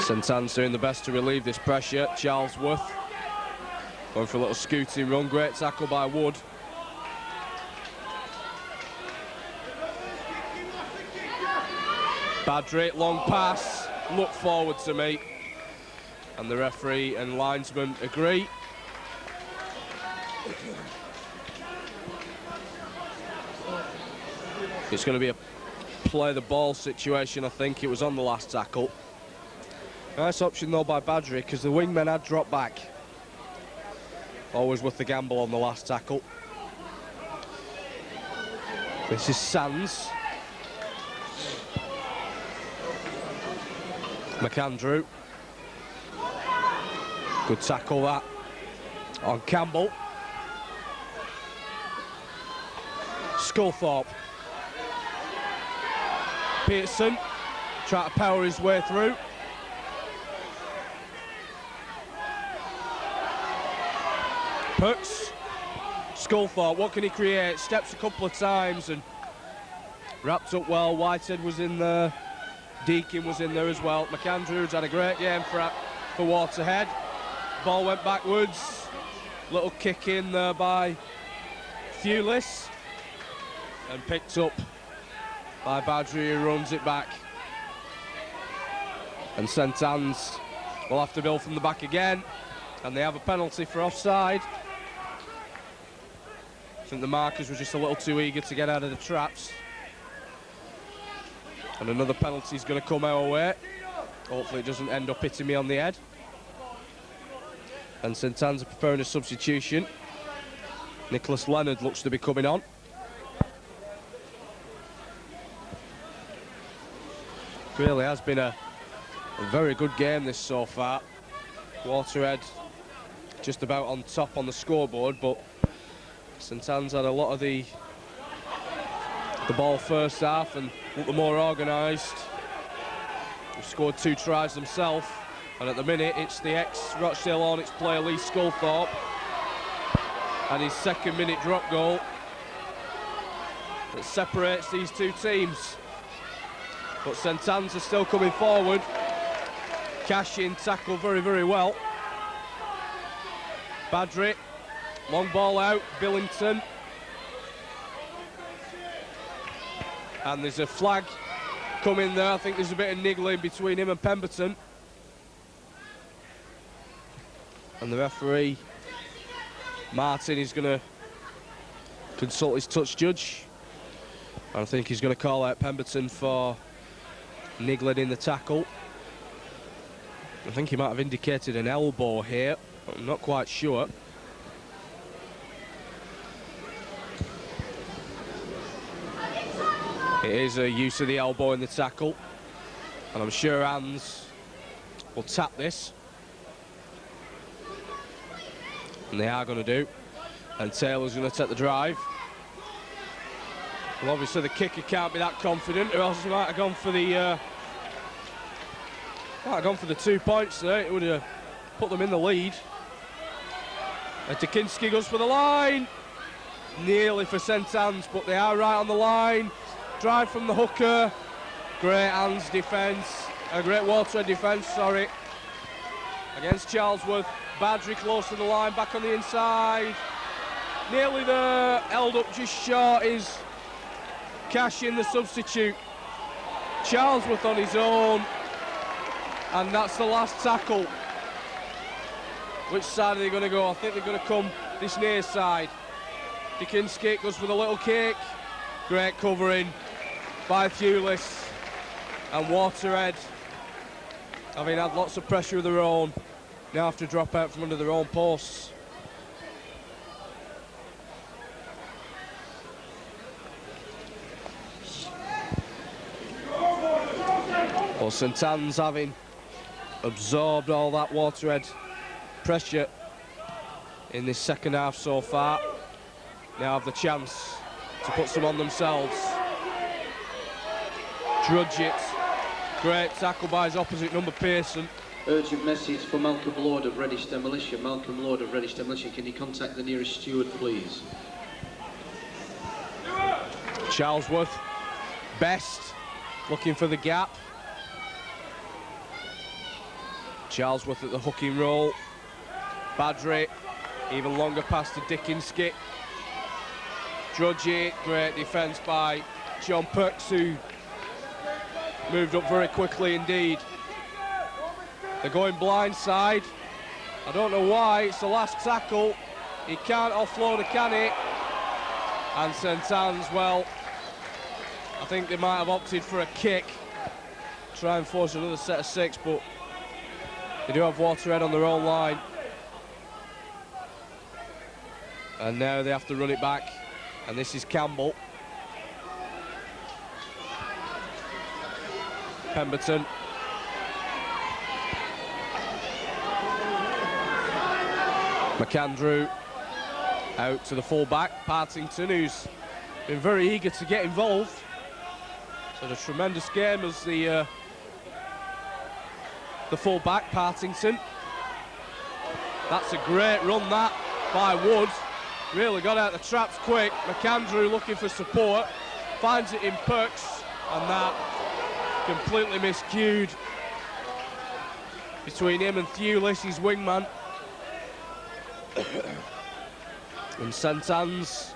St Anne's doing the best to relieve this pressure. Charlesworth going for a little scooting run. Great tackle by Wood. Badrick, long pass. Look forward to me. And the referee and linesman agree. It's going to be a play the ball situation, I think. It was on the last tackle. Nice option though by Badrick, because the wingmen had dropped back. Always worth the gamble on the last tackle. This is Sands. McAndrew. Good tackle that on Campbell. Sculthorpe. Pearson trying to power his way through. Perks. Sculthorpe, what can he create? Steps a couple of times and wrapped up well. Whitehead was in there. Deakin was in there as well. McAndrew's had a great game for Waterhead. Ball went backwards. Little kick in there by Thewlis. And picked up by Badri, who runs it back. And St Anne's will have to build from the back again. And they have a penalty for offside. I think the markers were just a little too eager to get out of the traps. And another penalty is going to come our way. Hopefully it doesn't end up hitting me on the head. And St Anne's are preparing a substitution. Nicholas Leonard looks to be coming on. Really has been a very good game this so far. Waterhead just about on top on the scoreboard, but St Anne's had a lot of the ball first half and looked more organised. They've scored 2 tries themselves, and at the minute it's the ex-Rochdale Hornets player Lee Sculthorpe and his second-minute drop goal that separates these two teams. But St Anne's are still coming forward. Cashin tackled very, very well. Badri, long ball out, Billington. And there's a flag coming there. I think there's a bit of niggling between him and Pemberton. And the referee, Martin, is going to consult his touch judge. I think he's going to call out Pemberton for niggling in the tackle. I think he might have indicated an elbow here. I'm not quite sure. It is a use of the elbow in the tackle, and I'm sure Hans will tap this. And they are going to do. And Taylor's going to take the drive. Well, obviously the kicker can't be that confident, or else he might have gone for the 2 points there. It would have put them in the lead. And Dikinski goes for the line. Nearly for St Anne's, but they are right on the line. Drive from the hooker. Great Anne's defence. A great Waterhead defence, sorry. Against Charlesworth. Badri close to the line, back on the inside. Nearly there. Held up just short is Cashin, the substitute. Charlesworth on his own. And that's the last tackle. Which side are they going to go? I think they're going to come this near side. Dikinski goes for the little kick. Great covering by Thewlis. And Waterhead, having had lots of pressure of their own, now have to drop out from under their own posts. Well, St Anne's, having absorbed all that Waterhead pressure in this second half so far, now have the chance to put some on themselves. Drudge it. Great tackle by his opposite number, Pearson. Urgent message for Malcolm Lord of Reddish Demolition. Malcolm Lord of Reddish Demolition, can you contact the nearest steward, please? Charlesworth, Best, looking for the gap. Charlesworth at the hooking roll. Badri, even longer pass to Dikinski. Drudge it, great defence by John Perks, who moved up very quickly indeed. They're going blindside. I don't know why, it's the last tackle. He can't offload it, can he? And St Anne's, well, I think they might have opted for a kick. Try and force another set of 6, but they do have Waterhead on their own line. And now they have to run it back. And this is Campbell. Pemberton. McAndrew out to the full-back. Partington, who's been very eager to get involved. It's had a tremendous game as the full-back, Partington. That's a great run, that, by Wood. Really got out the traps quick. McAndrew looking for support. Finds it in Perks, and that completely miscued between him and Thewlis, his wingman. And St Anne's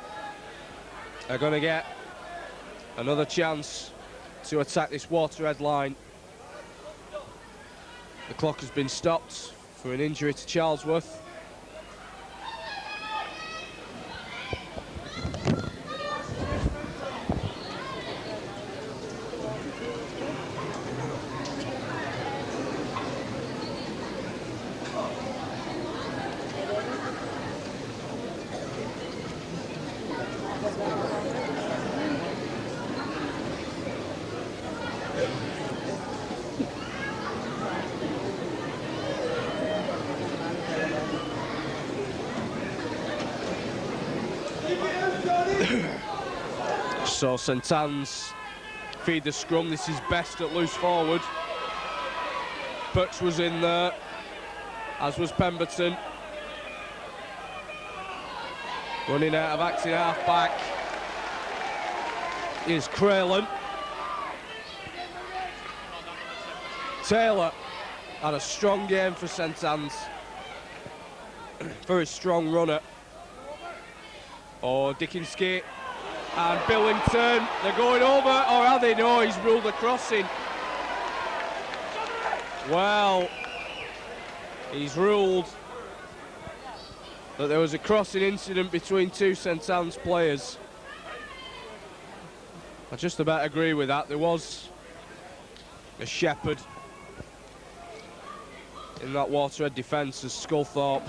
are going to get another chance to attack this Waterhead line. The clock has been stopped for an injury to Charlesworth. So St Anne's feed the scrum. This is Best at loose forward. Perks was in there, as was Pemberton. Running out of acting half-back is Craylan. Taylor had a strong game for St Anne's. Very strong runner. Oh, Dickinski and Billington. They're going over, or are they? No, he's ruled a crossing. Well, he's ruled that there was a crossing incident between two St Anne's players. I just about agree with that. There was a shepherd in that Waterhead defence as Sculthorpe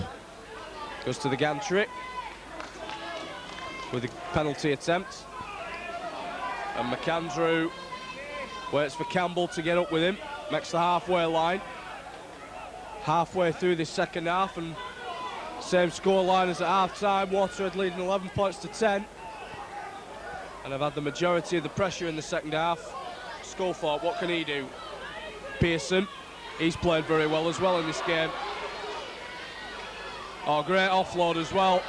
goes to the gantry with a penalty attempt. And McAndrew waits for Campbell to get up with him, makes the halfway line. Halfway through this second half, and same score line as at half-time. Waterhead leading 11 points to 10. And have had the majority of the pressure in the second half. Sculthorpe, what can he do? Pearson, he's played very well as well in this game. Oh, great offload as well.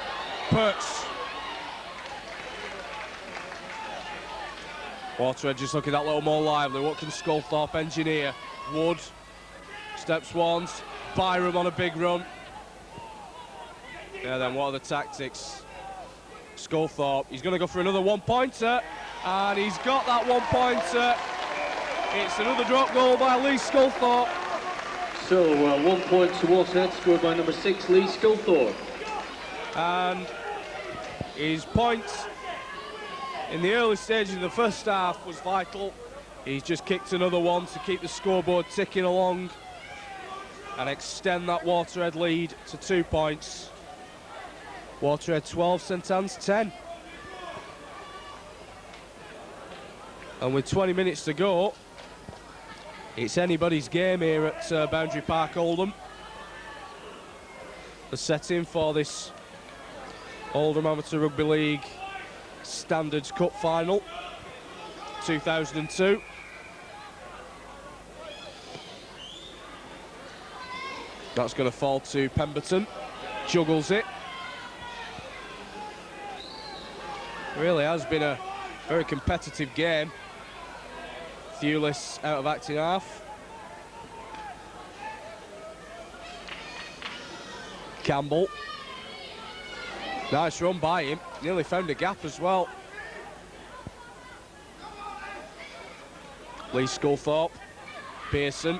Perks. Waterhead just looking that little more lively. What can Sculthorpe engineer? Wood steps once. Byram on a big run. Yeah, then what are the tactics? Sculthorpe, he's going to go for another one-pointer, and he's got that one-pointer. It's another drop goal by Lee Sculthorpe. So, 1 point to Waterhead, scored by number 6, Lee Sculthorpe. And his points in the early stages of the first half was vital. He's just kicked another one to keep the scoreboard ticking along and extend that Waterhead lead to 2 points. Waterhead 12, St Anne's 10. And with 20 minutes to go, it's anybody's game here at Boundary Park, Oldham. The setting for this Oldham Amateur Rugby League Standards Cup final, 2002. That's going to fall to Pemberton. Juggles it. Really has been a very competitive game. Thewlis out of acting half. Campbell. Nice run by him. Nearly found a gap as well. Lee Sculthorpe. Pearson.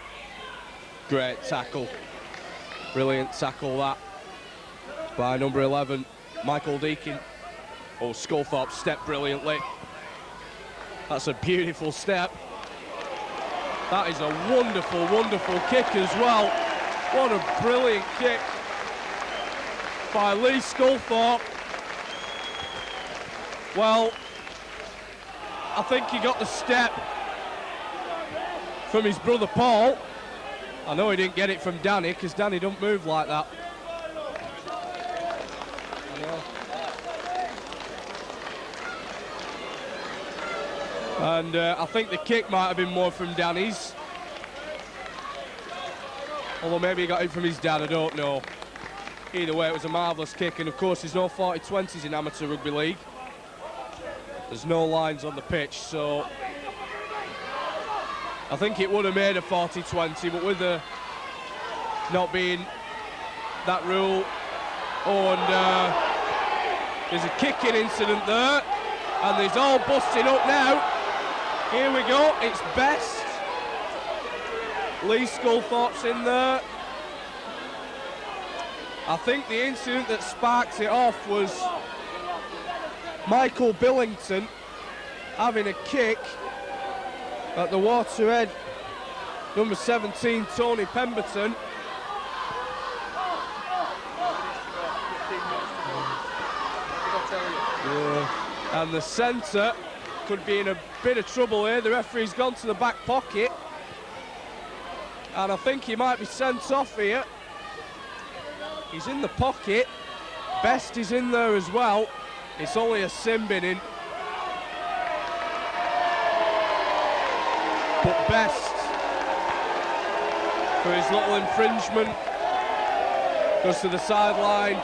Great tackle. Brilliant tackle that by number 11, Michael Deakin. Oh, Sculthorpe stepped brilliantly. That's a beautiful step. That is a wonderful, wonderful kick as well. What a brilliant kick by Lee Sculthorpe. Well, I think he got the step from his brother Paul. I know he didn't get it from Danny, because Danny don't move like that. And I think the kick might have been more from Danny's. Although maybe he got it from his dad, I don't know. Either way, it was a marvellous kick, and of course there's no 40-20s in amateur rugby league. There's no lines on the pitch, so I think it would have made a 40-20, but with the not being that rule. Oh, and there's a kicking incident there, and there's all busting up now. Here we go, it's Best. Lee Sculthorpe's in there. I think the incident that sparked it off was Michael Billington having a kick at the Waterhead number 17, Tony Pemberton. Yeah. And the centre could be in a bit of trouble here. The referee's gone to the back pocket, and I think he might be sent off here. He's in the pocket. Best is in there as well. It's only a sin binning. But Best, for his little infringement, goes to the sideline,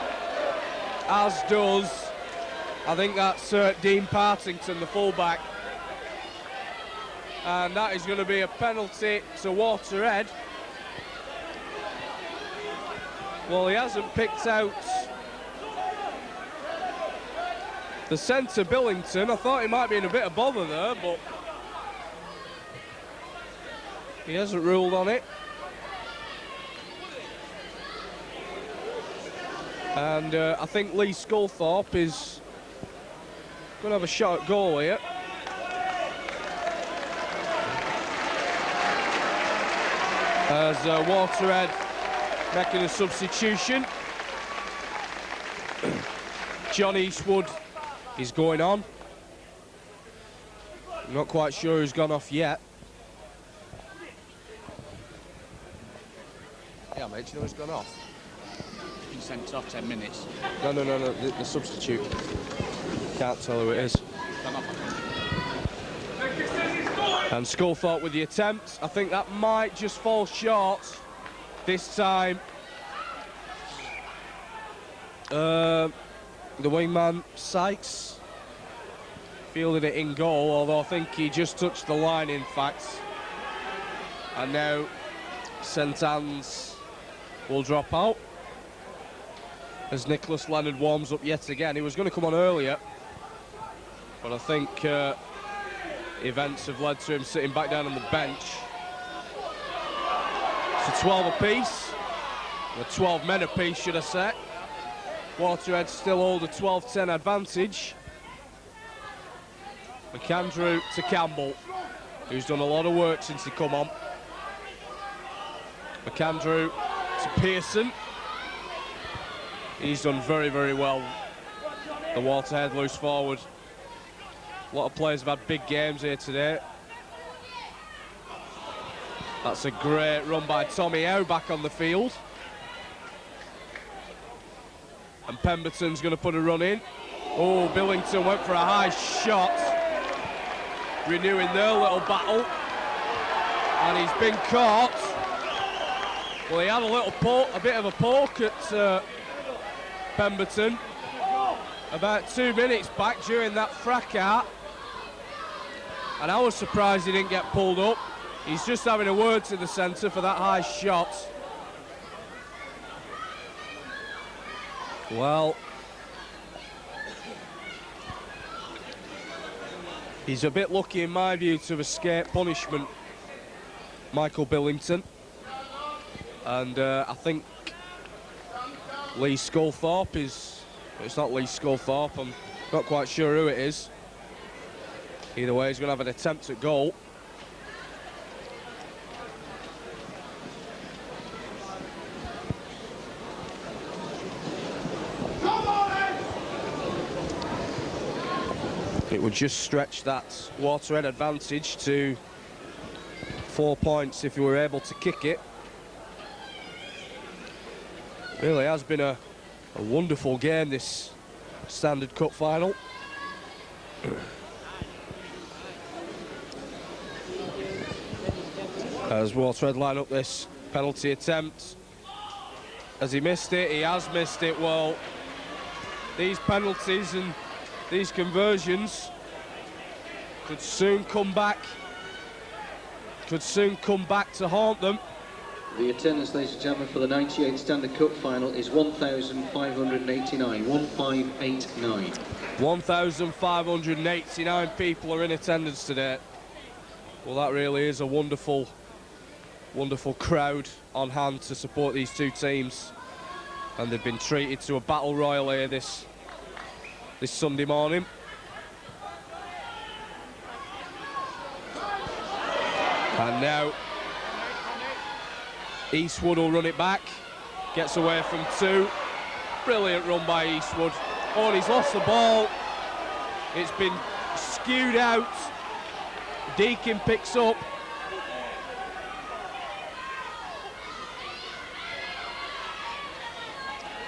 as does, I think that's Dean Partington, the fullback. And that is going to be a penalty to Waterhead. Well, he hasn't picked out the centre, Billington. I thought he might be in a bit of bother there, but he hasn't ruled on it. And I think Lee Sculthorpe is going to have a shot at goal here. As Waterhead making a substitution. John Eastwood is going on. I'm not quite sure who's gone off yet. Yeah, mate, do you know who's gone off? He's been sent off 10 minutes. No, the substitute. Can't tell who it is. Gone off. And Sculthorpe with the attempt. I think that might just fall short this time. The wingman, Sykes, fielded it in goal, although I think he just touched the line, in fact. And now St Anne's will drop out as Nicholas Leonard warms up yet again. He was going to come on earlier, but I think events have led to him sitting back down on the bench. It's a 12 apiece, or 12 men apiece, should I say. Waterhead still hold a 12-10 advantage. McAndrew to Campbell, who's done a lot of work since he come on. McAndrew to Pearson. He's done very, very well. The Waterhead loose forward. A lot of players have had big games here today. That's a great run by Tommy Howe back on the field. And Pemberton's going to put a run in. Oh, Billington went for a high shot, renewing their little battle. And he's been caught. Well, he had a bit of a poke at Pemberton about 2 minutes back during that fracas. And I was surprised he didn't get pulled up. He's just having a word to the centre for that high shot. Well, he's a bit lucky in my view to escape punishment, Michael Billington. And I think Lee Sculthorpe is... It's not Lee Sculthorpe, I'm not quite sure who it is. Either way, he's going to have an attempt at goal. It would just stretch that Waterhead advantage to 4 points if you were able to kick it. Really has been a wonderful game, this Standard Cup final. As Waterhead line up this penalty attempt. Has he missed it? He has missed it. Well, these penalties and these conversions could soon come back to haunt them. The attendance, ladies and gentlemen, for the 98 Standard Cup final is 1,589. 1589. 1,589 people are in attendance today. Well, that really is a wonderful crowd on hand to support these two teams, and they've been treated to a battle royal here this Sunday morning. And now Eastwood will run it back, gets away from two. Brilliant run by Eastwood. Oh, and he's lost the ball. It's been skewed out. Deakin picks up.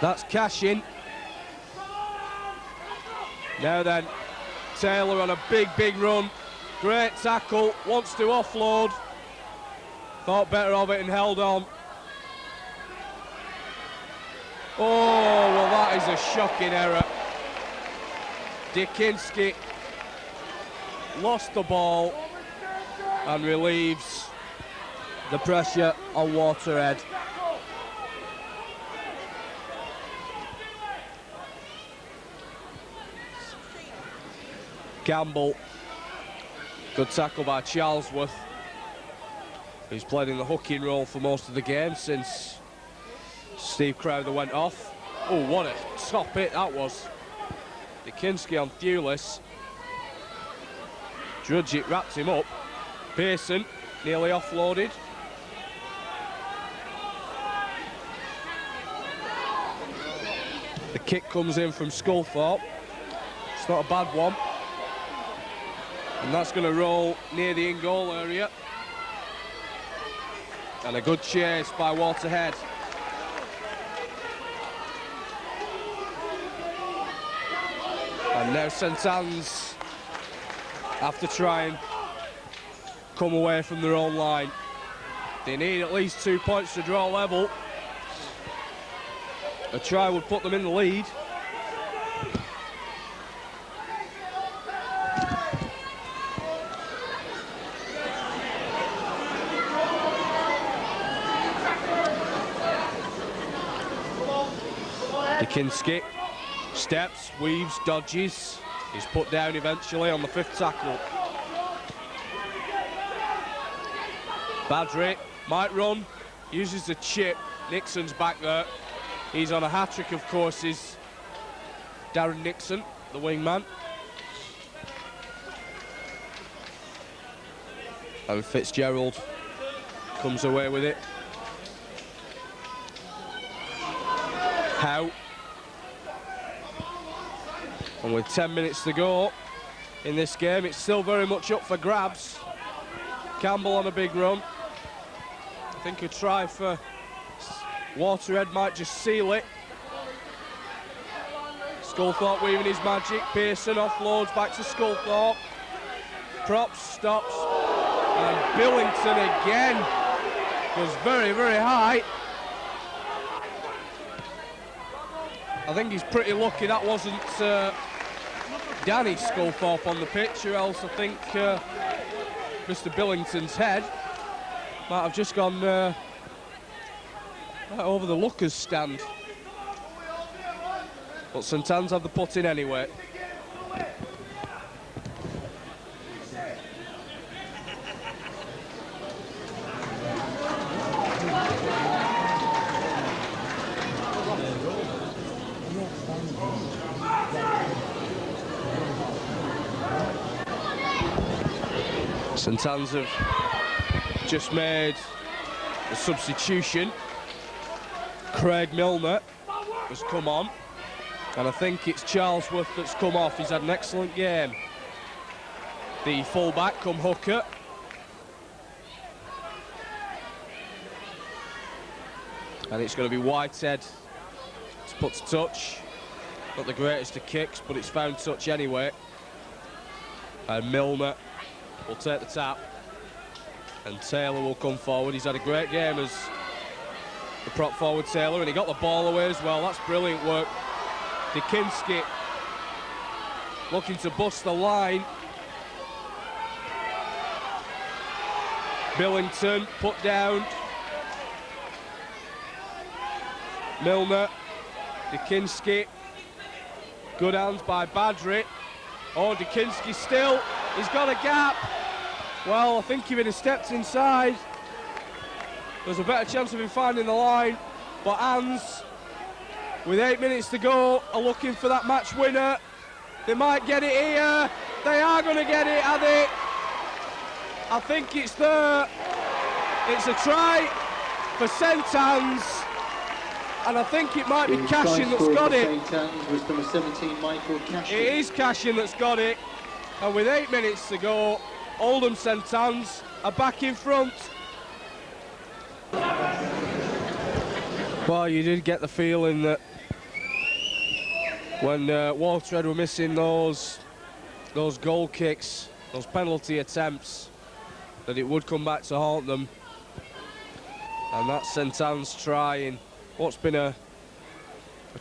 That's cash in. Now then, Taylor on a big run. Great tackle, wants to offload. Thought better of it and held on. Oh, well, that is a shocking error. Dikinski lost the ball and relieves the pressure on Waterhead. Campbell, good tackle by Charlesworth, who's played in the hooking role for most of the game since Steve Crowther went off. Oh, what a top hit that was. Dikinski on Thewlis. Drudgett wrapped him up. Pearson nearly offloaded. The kick comes in from Sculthorpe. It's not a bad one. And that's going to roll near the in-goal area. And a good chase by Waterhead. And now St Anne's have to try and come away from their own line. They need at least 2 points to draw level. A try would put them in the lead. Dikinski steps, weaves, dodges. He's put down eventually on the 5th tackle. Badri might run, uses the chip. Nixon's back there. He's on a hat-trick, of course, is Darren Nixon, the wingman. And Fitzgerald comes away with it. Howe. And with 10 minutes to go in this game, it's still very much up for grabs. Campbell on a big run. I think a try for Waterhead might just seal it. Sculthorpe weaving his magic. Pearson offloads back to Sculthorpe. Props, stops. And Billington again goes very high. I think he's pretty lucky that wasn't Danny Sculthorpe on the pitch, or else I think Mr. Billington's head might have just gone right over the lookers stand. But St Anne's have the putt in anyway. St Anne's have just made a substitution. Craig Milner has come on, and I think it's Charlesworth that's come off. He's had an excellent game. The full-back come hooker. And it's going to be Whitehead to put to touch. Not the greatest of kicks, but it's found touch anyway. And Milner will take the tap, and Taylor will come forward. He's had a great game as the prop forward, Taylor, and he got the ball away as well. That's brilliant work. Dikinski looking to bust the line. Billington put down. Milner, Dikinski. Good hands by Badri. Oh, Dikinski still. He's got a gap. Well, I think if he'd have stepped inside, there's a better chance of him finding the line. But Anns, with 8 minutes to go, are looking for that match winner. They might get it here. They are going to get it, are they? I think it's there. It's a try for St Anne's. And I think it might be Cashin that's got it. St Anne's was number 17, Michael Cashin. It is Cashin that's got it. And with 8 minutes to go, Oldham St Anne's are back in front. Well, you did get the feeling that when Waterhead were missing those goal kicks, those penalty attempts, that it would come back to haunt them. And that's St Anne's try in what's been a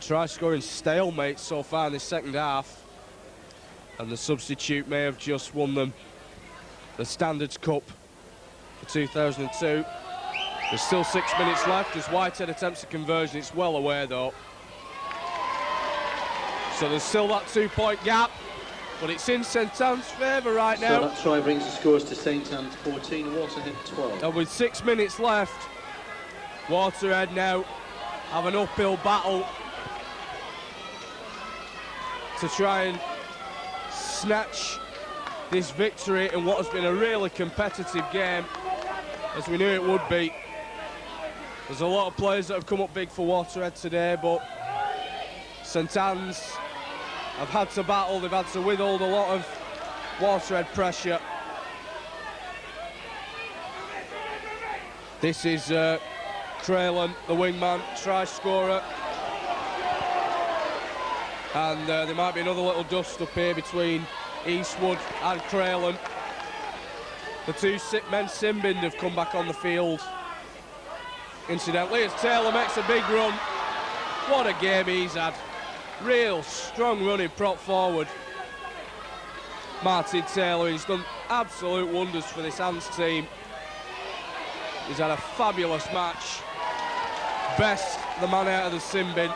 try-scoring stalemate so far in the second half. And the substitute may have just won them the Standards Cup for 2002. There's still 6 minutes left as Whitehead attempts a conversion. It's well away though. So there's still that 2-point gap, but it's in St Anne's favour right now. So that try brings the scores to St Anne's 14, Waterhead 12. And with 6 minutes left, Waterhead now have an uphill battle to try and snatch this victory in what has been a really competitive game, as we knew it would be. There's a lot of players that have come up big for Waterhead today, but St Anne's have had to battle, they've had to withhold a lot of Waterhead pressure. This is Craylan, the wingman, try scorer. And there might be another little dust up here between Eastwood and Craylan. The two men Simbin have come back on the field. Incidentally, as Taylor makes a big run. What a game he's had. Real strong running prop forward. Martin Taylor, he's done absolute wonders for this Ants team. He's had a fabulous match. Best the man out of the sin bin.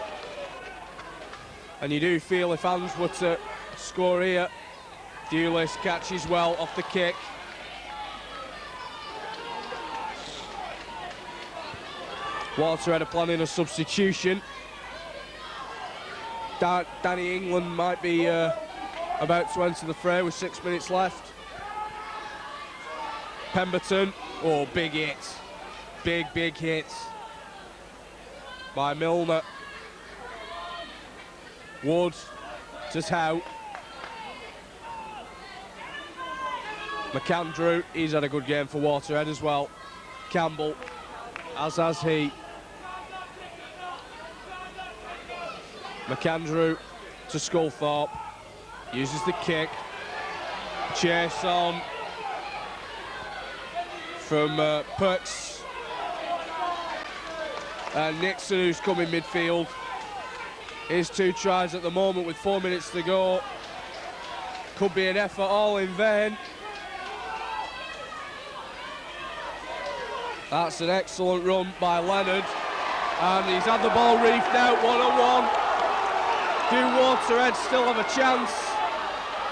And you do feel if Ants were to score here, Dewlis catches well off the kick. Waterhead are planning a substitution. Danny England might be about to enter the fray with 6 minutes left. Pemberton, oh, big hit. Big hit by Milner. Wood to Howe. McAndrew, he's had a good game for Waterhead as well. Campbell, as has he. McAndrew to Sculthorpe, uses the kick. Chase on from Perks. And Nixon, who's come in midfield. His 2 tries at the moment with 4 minutes to go. Could be an effort all in vain. That's an excellent run by Leonard. And he's had the ball reefed out, 1-on-1. Do Waterhead still have a chance?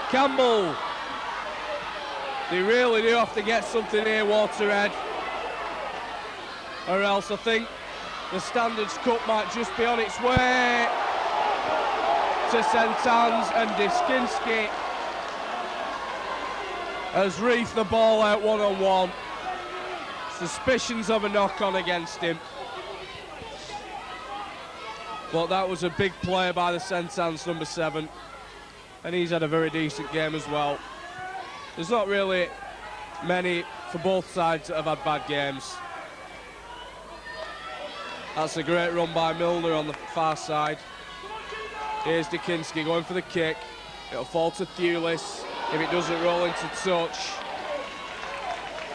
Campbell. They really do have to get something here, Waterhead. Or else I think the Standards Cup might just be on its way to St Anne's, and Diskinski has reefed the ball out 1-on-1. Suspicions of a knock-on against him. But that was a big play by the St Anne's number 7. And he's had a very decent game as well. There's not really many for both sides that have had bad games. That's a great run by Milner on the far side. Here's Dikinski going for the kick. It'll fall to Thewlis. If it doesn't roll into touch,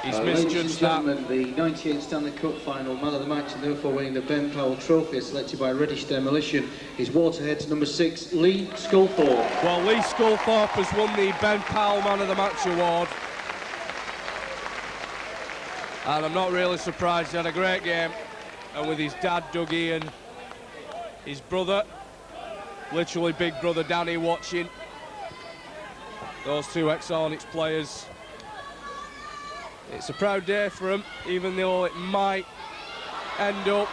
he's misjudged that. The 98 Stanley Cup final, man of the match, and therefore winning the Ben Powell Trophy, selected by Reddish Demolition, is Waterhead's number 6, Lee Sculthorpe. Well, Lee Sculthorpe has won the Ben Powell Man of the Match award. And I'm not really surprised, he had a great game. And with his dad, Dougie, and his brother, literally big brother Danny, watching. Those 2 ex-Hornets players. It's a proud day for them, even though it might end up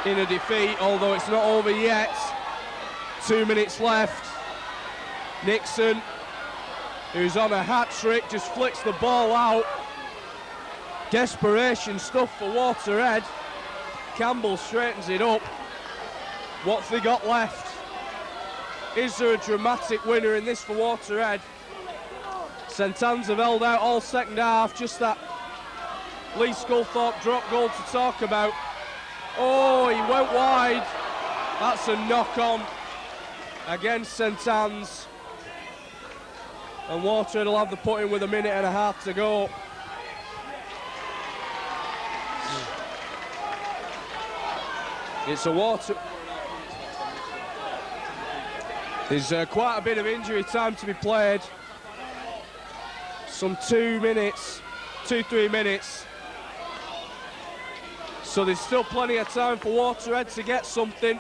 in a defeat, although it's not over yet. 2 minutes left. Nixon, who's on a hat-trick, just flicks the ball out. Desperation stuff for Waterhead. Campbell straightens it up. What's they got left? Is there a dramatic winner in this for Waterhead? St Anne's have held out all second half, just that Lee Sculthorpe drop goal to talk about. Oh, he went wide. That's a knock-on against St Anne's. And Waterhead will have the put-in with 1.5 minutes to go. It's a There's quite a bit of injury time to be played. Some 2 minutes, 2-3 minutes. So there's still plenty of time for Waterhead to get something.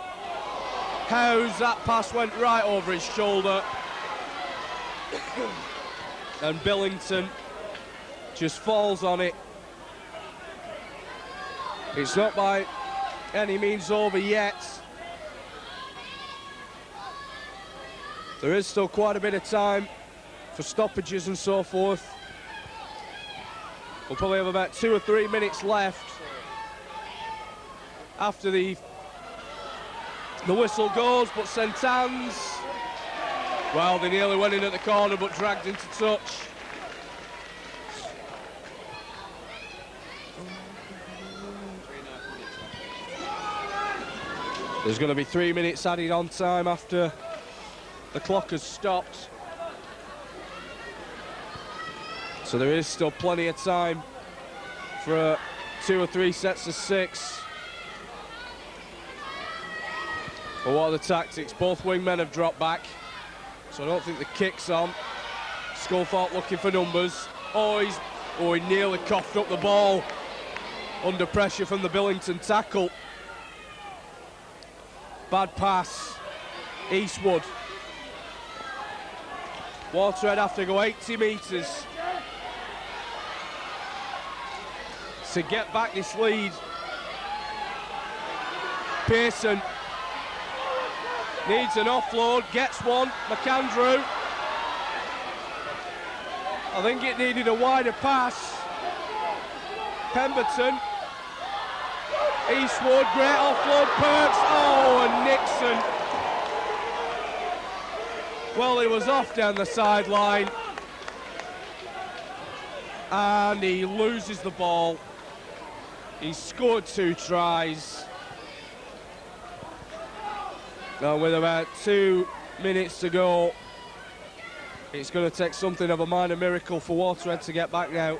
Howes, that pass went right over his shoulder. And Billington just falls on it. It's not by any means over yet. There is still quite a bit of time for stoppages and so forth. We'll probably have about 2 or 3 minutes left after the whistle goes, but St Anne's, well, they nearly went in at the corner but dragged into touch. There's going to be 3 minutes added on time after the clock has stopped. So there is still plenty of time for 2 or 3 sets of 6. But what are the tactics? Both wingmen have dropped back, so I don't think the kick's on. Sculthorpe looking for numbers. Oh, he nearly coughed up the ball under pressure from the Billington tackle. Bad pass, Eastwood. Waterhead have to go 80 metres to get back this lead. Pearson needs an offload, gets one. McAndrew. I think it needed a wider pass. Pemberton. Eastwood, great offload, Perks. Oh, and Nixon. Well, he was off down the sideline. And he loses the ball. He scored 2 tries. Now, with about 2 minutes to go, it's going to take something of a minor miracle for Waterhead to get back now.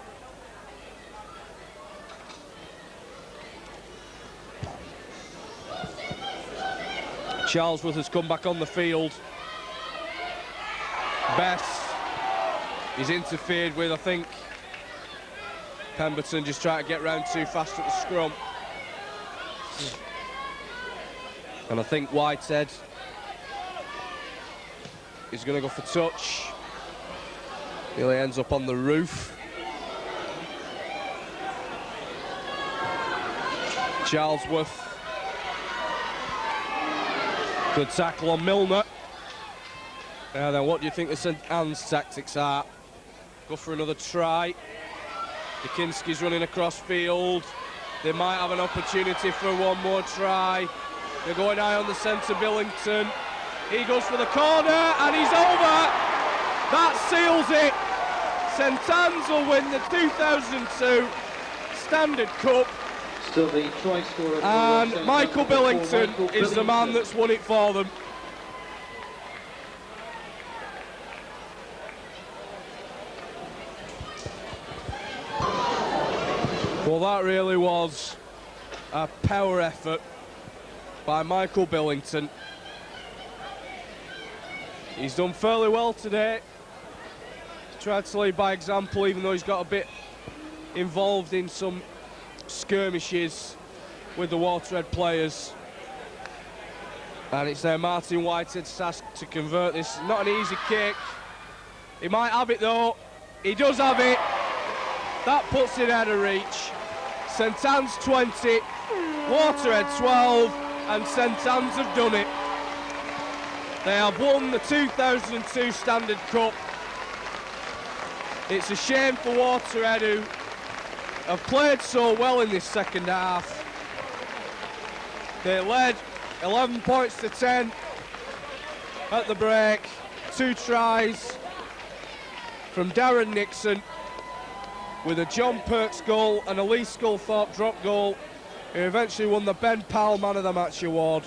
Charlesworth has come back on the field. Bess is interfered with, I think. Pemberton just trying to get round too fast at the scrum. And I think Whitehead is going to go for touch. Nearly ends up on the roof. Charlesworth. Good tackle on Milner. Now then, what do you think the St Anne's tactics are? Go for another try. Dickinski's running across field. They might have an opportunity for one more try. They're going high on the centre, Billington. He goes for the corner, and he's over. That seals it. St Anne's will win the 2002 Standard Cup. Still the try scorer. And Michael Billington is the man that's won it for them. Well, that really was a power effort by Michael Billington. He's done fairly well today. Tried to lead by example, even though he's got a bit involved in some skirmishes with the Waterhead players. And it's now Martin Whitehead's task to convert this. Not an easy kick. He might have it though. He does have it. That puts it out of reach. St Anne's 20, Waterhead 12, and St Anne's have done it. They have won the 2002 Standard Cup. It's a shame for Waterhead, who have played so well in this second half. They led 11 points to 10 at the break. 2 tries from Darren Nixon, with a John Perks goal and a Lee Sculthorpe drop goal, who eventually won the Ben Powell Man of the Match award.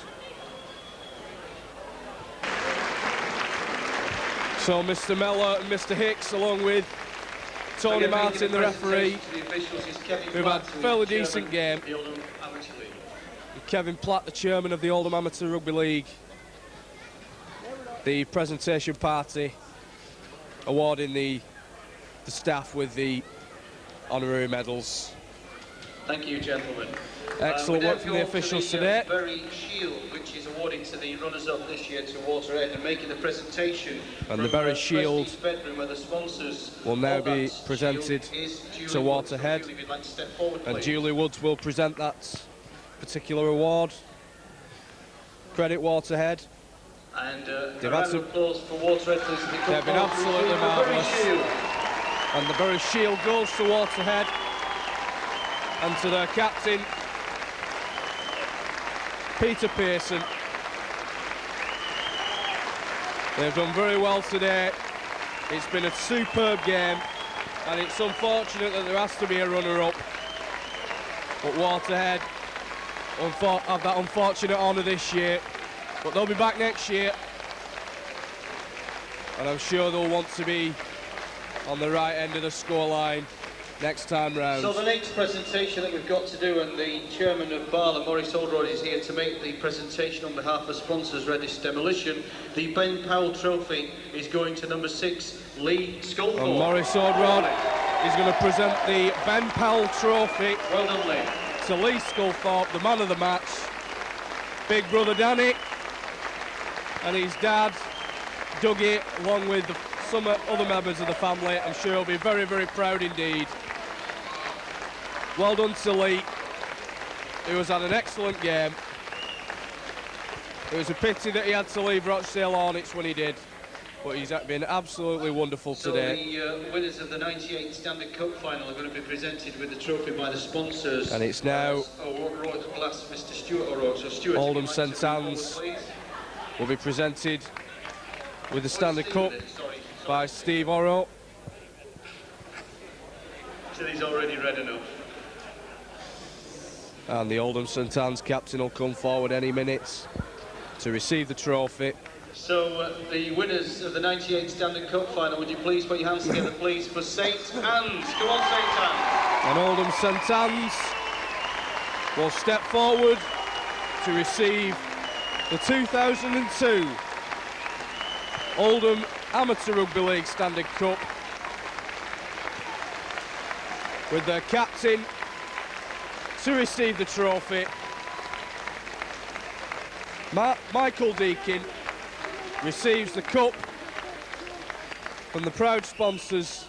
So Mr. Mellor and Mr. Hicks, along with Tony Martin, the referee, we've had a fairly decent game. Kevin Platt, the chairman of the Oldham Amateur Rugby League. The presentation party awarding the staff with the honorary medals. Thank you, gentlemen. Excellent work from the officials today. Very Shield, which is awarded to the runners-up this year to Waterhead, and making the presentation. And the Berry Shield bedroom where the sponsors will now be presented to Waterhead, and Julie Woods will present that particular award. Credit Waterhead. And they've had some applause for Waterhead, please. They've been absolutely marvellous. And the Berry Shield goes to Waterhead and to their captain, Peter Pearson. They've done very well today. It's been a superb game, and it's unfortunate that there has to be a runner-up. But Waterhead have that unfortunate honour this year. But they'll be back next year, and I'm sure they'll want to be on the right end of the scoreline next time round. So the next presentation that we've got to do, and the chairman of Barla, Maurice Oldroyd, is here to make the presentation on behalf of sponsors Reddish Demolition. The Ben Powell Trophy is going to number 6, Lee Sculthorpe. And Maurice Oldroyd is going to present the Ben Powell Trophy. Well done, Lee. To Lee Sculthorpe, the man of the match, big brother Danny, and his dad, Dougie, along with some other members of the family. I'm sure he'll be very, very proud indeed. Well done to Lee, who has had an excellent game. It was a pity that he had to leave Rochdale Hornets when he did, but he's been absolutely wonderful today. So the winners of the 98 Standard Cup final are going to be presented with the trophy by the sponsors. And it's now Mr. Stuart O'Rourke. So Stuart, Oldham St Anne's will be presented with the Standard Cup by Steve O'Rourke. So he's already read enough. And the Oldham St Anne's captain will come forward any minute to receive the trophy. So the winners of the 98 Standard Cup final, would you please put your hands together, please, for St Anne's. Come on, St Anne's. And Oldham St Anne's will step forward to receive the 2002 Oldham Amateur Rugby League Standard Cup, with their captain to receive the trophy, Michael Deakin, receives the cup from the proud sponsors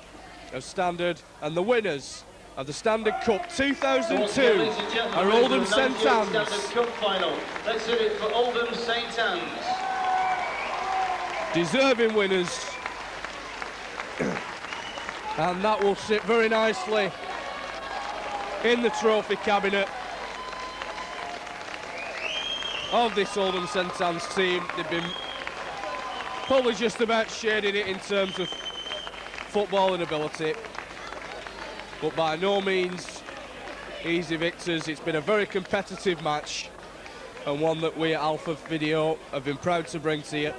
of Standard, and the winners of the Standard Cup 2002 are Oldham St Anne's. Standard Cup final. Let's hear it for Oldham St Anne's. Deserving winners, and that will sit very nicely in the trophy cabinet of this Oldham St Anne's team. They've been probably just about shading it in terms of footballing ability, but by no means easy victors. It's been a very competitive match, and one that we at Alpha Video have been proud to bring to you.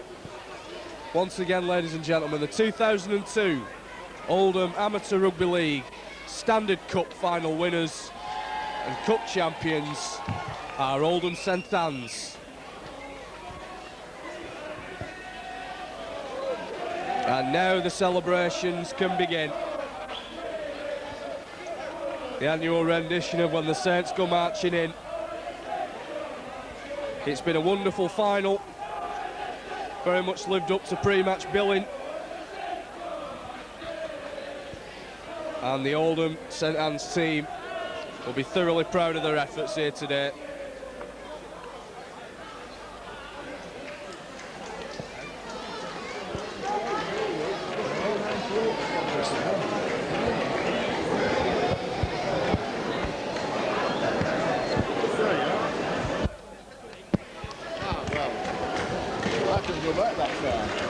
Once again, ladies and gentlemen, the 2002 Oldham Amateur Rugby League Standard Cup final winners and cup champions are Oldham St Anne's. And now the celebrations can begin. The annual rendition of When the Saints Go Marching In. It's been a wonderful final. Very much lived up to pre-match billing. And the Oldham St Anne's team will be thoroughly proud of their efforts here today. Go back that far.